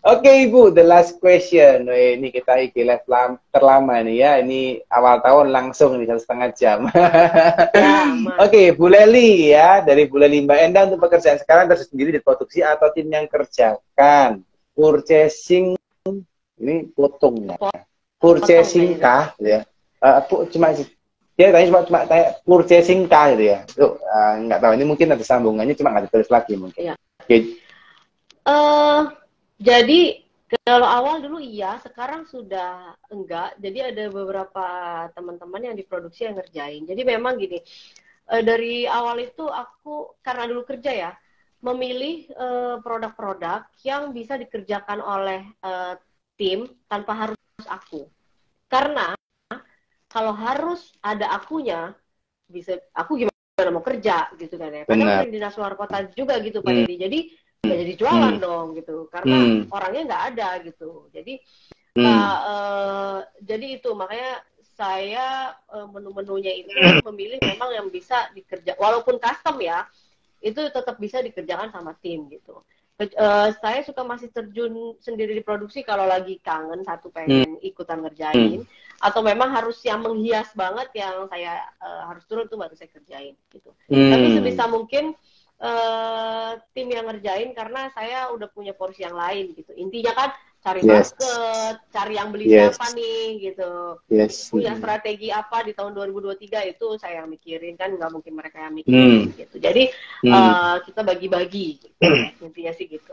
Oke Ibu, the last question. Ini kita IG live terlama nih ya. Ini awal tahun langsung nih 1,5 jam. Ya, aman. Oke, Bu Leli ya. Dari Bu Leli, Mbak Enda untuk pekerjaan sekarang tersendiri di produksi atau tim yang kerjakan? Purchasing, ini potong ya. Purchasing kah? Ya. Aku cuma dia tanya cuma tanya purchasing kah gitu ya. Tuh, nggak tahu ini mungkin ada sambungannya cuma nggak ditulis lagi mungkin. Iya. Oke. Jadi kalau awal dulu iya, sekarang sudah enggak. Jadi ada beberapa teman-teman yang diproduksi yang ngerjain. Jadi memang gini, dari awal itu aku karena dulu kerja ya, memilih produk-produk yang bisa dikerjakan oleh tim tanpa harus aku. Karena kalau harus ada akunya, bisa aku gimana mau kerja gitu kan ya. Padahal di dinas luar kota juga gitu Pak Dedi. Jadi ya jadi jualan dong gitu. Karena orangnya nggak ada gitu. Jadi jadi itu makanya saya menu-menunya itu memilih memang yang bisa dikerja, walaupun custom ya, itu tetap bisa dikerjakan sama tim gitu. Saya suka masih terjun sendiri di produksi kalau lagi kangen satu pengen ikutan ngerjain, atau memang harus yang menghias banget yang saya harus turun tuh baru saya kerjain gitu. Tapi sebisa mungkin tim yang ngerjain karena saya udah punya porsi yang lain gitu. Intinya kan cari market, cari yang beli siapa nih gitu. Punya strategi apa di tahun 2023 itu saya yang mikirin, kan nggak mungkin mereka yang mikirin gitu. Jadi kita bagi-bagi gitu. Intinya sih gitu.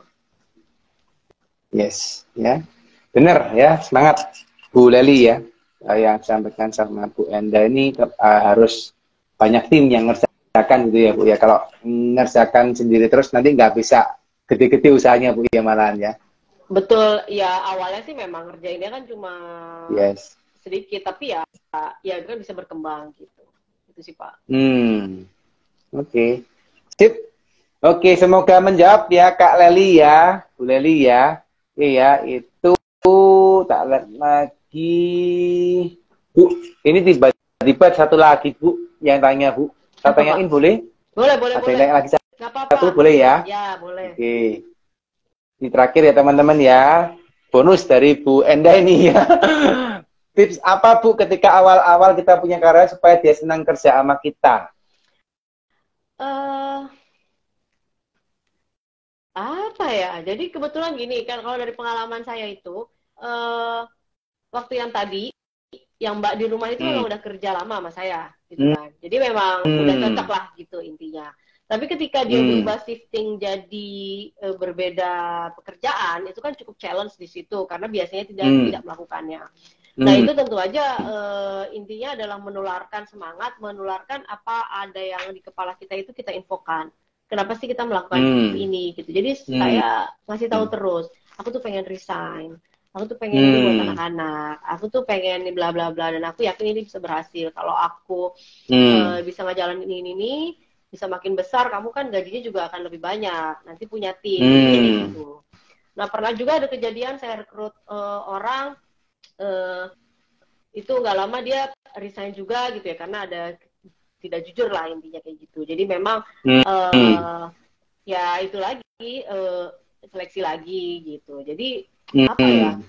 Yes, ya. Bener ya, semangat Bu Leli ya. Yang disampaikan sama Bu Enda ini harus banyak tim yang ngerjakan gitu ya Bu ya. Kalau ngerjakan sendiri terus nanti nggak bisa gede-gede usahanya Bu ya malahan ya. Betul, ya awalnya sih memang ngerjainnya kan cuma sedikit, tapi ya kan bisa berkembang gitu. Itu sih Pak. Oke. Sip. Oke, semoga menjawab ya Kak Leli ya, Bu Leli ya. Iya, itu tak lihat lagi. Bu, ini tiba-tiba satu lagi Bu yang tanya Bu. Saya tanyain boleh? Boleh. Ada lagi apa-apa. Satu boleh ya? Ya, boleh. Oke. Ini terakhir ya teman-teman ya, bonus dari Bu Enda ini ya. Tips apa Bu ketika awal-awal kita punya karya supaya dia senang kerja sama kita? Apa ya? Jadi kebetulan gini kan, kalau dari pengalaman saya itu, waktu yang tadi, yang Mbak di rumah itu memang udah kerja lama sama saya, gitu kan. Jadi memang udah cocok lah gitu intinya. Tapi ketika dia berubah shifting jadi berbeda pekerjaan, itu kan cukup challenge di situ karena biasanya tidak melakukannya. Nah itu tentu aja intinya adalah menularkan semangat, menularkan apa ada yang di kepala kita itu kita infokan. Kenapa sih kita melakukan ini gitu. Jadi saya ngasih tahu terus, aku tuh pengen resign, aku tuh pengen ini buat anak-anak, aku tuh pengen ini bla bla bla, dan aku yakin ini bisa berhasil kalau aku bisa ngejalanin ini bisa makin besar, kamu kan gajinya juga akan lebih banyak, nanti punya tim gitu. Nah pernah juga ada kejadian saya rekrut orang itu nggak lama dia resign juga gitu ya, karena ada tidak jujur lah intinya kayak gitu. Jadi memang ya itu lagi seleksi lagi gitu. Jadi apa ya,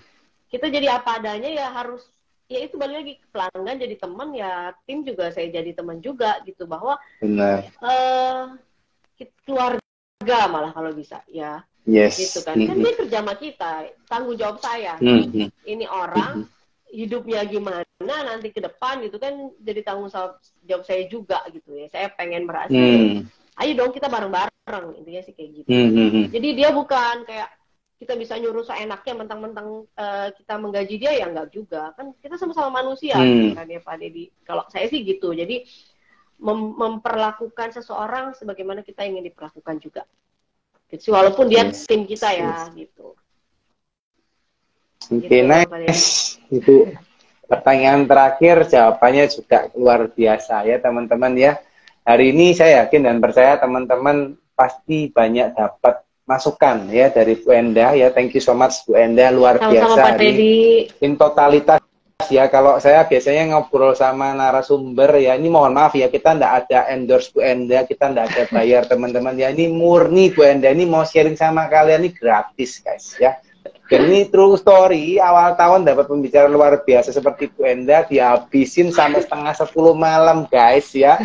kita jadi apa adanya ya, harus ya itu balik lagi ke pelanggan jadi teman, ya tim juga saya jadi teman juga gitu, bahwa keluarga malah kalau bisa ya gitu kan. Kan dia kerja sama kita, tanggung jawab saya ini orang hidupnya gimana nanti ke depan gitu kan, jadi tanggung jawab saya juga gitu ya. Saya pengen berhasil, ayo dong kita bareng-bareng, intinya sih kayak gitu. Jadi dia bukan kayak kita bisa nyuruh seenaknya mentang-mentang kita menggaji dia, ya enggak juga kan, kita sama-sama manusia kan ya Pak Dedi. Kalau saya sih gitu, jadi memperlakukan seseorang sebagaimana kita ingin diperlakukan juga gitu, walaupun dia tim kita ya gitu. Oke, nice. Itu pertanyaan terakhir, jawabannya juga luar biasa ya teman-teman ya. Hari ini saya yakin dan percaya teman-teman pasti banyak dapat masukan ya dari Bu Enda ya. Thank you so much Bu Enda, luar biasa in totalitas ya. Kalau saya biasanya ngobrol sama narasumber ya, ini mohon maaf ya, kita ndak ada endorse Bu Enda, kita ndak ada bayar teman-teman ya. Ini murni Bu Enda, ini mau sharing sama kalian, ini gratis guys ya. Dan ini true story, awal tahun dapat pembicara luar biasa seperti Bu Enda, dihabisin sampai setengah 10 malam guys ya.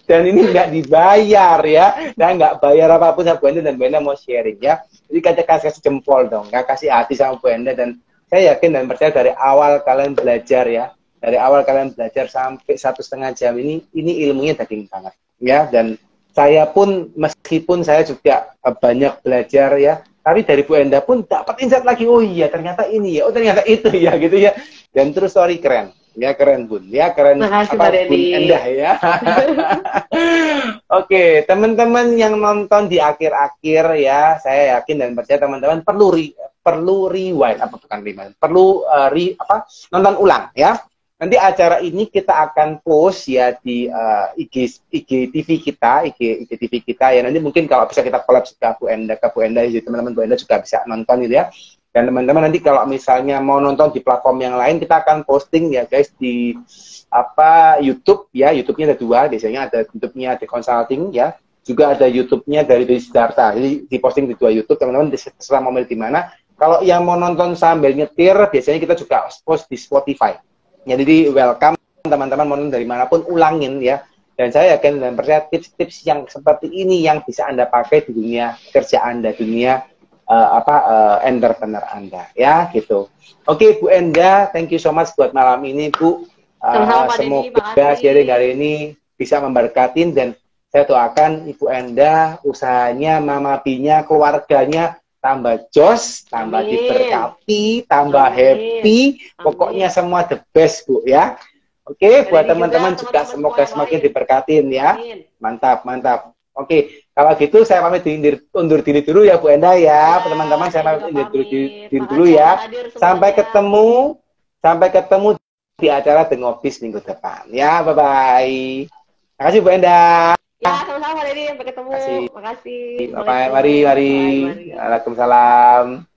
Dan ini nggak dibayar ya, dan nggak bayar apapun sama Bu Enda, dan Bu Enda mau sharing ya. Jadi kasih jempol dong, nggak kasih hati sama Bu Enda. Dan saya yakin dan percaya dari awal kalian belajar ya, dari awal kalian belajar sampai 1,5 jam ini ilmunya daging banget ya. Dan saya pun, meskipun saya juga banyak belajar ya, tapi dari Bu Enda pun dapat insight lagi. Oh iya, ternyata ini ya, oh ternyata itu ya, gitu ya. Dan terus story keren, ya keren Bun, ya keren. Makasih apa Pak Bun Enda ya. Oke, teman-teman yang nonton di akhir-akhir ya, saya yakin dan percaya teman-teman perlu rewind, apa bukan rewind, perlu nonton ulang ya. Nanti acara ini kita akan post ya di IG TV kita, IG TV kita ya. Nanti mungkin kalau bisa kita collab ke Bu Enda, jadi teman-teman Bu Enda juga bisa nonton gitu ya. Dan teman-teman nanti kalau misalnya mau nonton di platform yang lain, kita akan posting ya guys di YouTube ya. YouTube-nya ada 2, biasanya ada YouTube-nya The Consulting ya. Juga ada YouTube-nya dari Siddhartha. Jadi diposting di 2 YouTube, teman-teman terserah mau milih di mana. Kalau yang mau nonton sambil nyetir, biasanya kita juga post di Spotify. Ya, jadi welcome teman-teman mau dari manapun, ulangin ya. Dan saya yakin dan percaya tips-tips yang seperti ini yang bisa Anda pakai di dunia kerja Anda, dunia entrepreneur Anda ya gitu. Oke Bu Enda, thank you so much buat malam ini Bu. Semoga sharing hari ini bisa memberkatin, dan saya doakan Ibu Enda, usahanya, Mama Binya, keluarganya tambah jos, tambah diberkati, tambah happy, pokoknya semua the best Bu ya. Oke, buat teman-teman juga semoga semakin diberkatin ya. Mantap, mantap. Oke, kalau gitu saya pamit undur diri dulu ya Bu Enda ya. Teman-teman saya pamit undur diri dulu ya. Sampai ketemu di acara The Ngobis minggu depan ya. Bye-bye. Terima kasih Bu Enda. Ya, sama-sama Pak Deddy, sampai ketemu. Makasih. Bye, mari. Waalaikumsalam.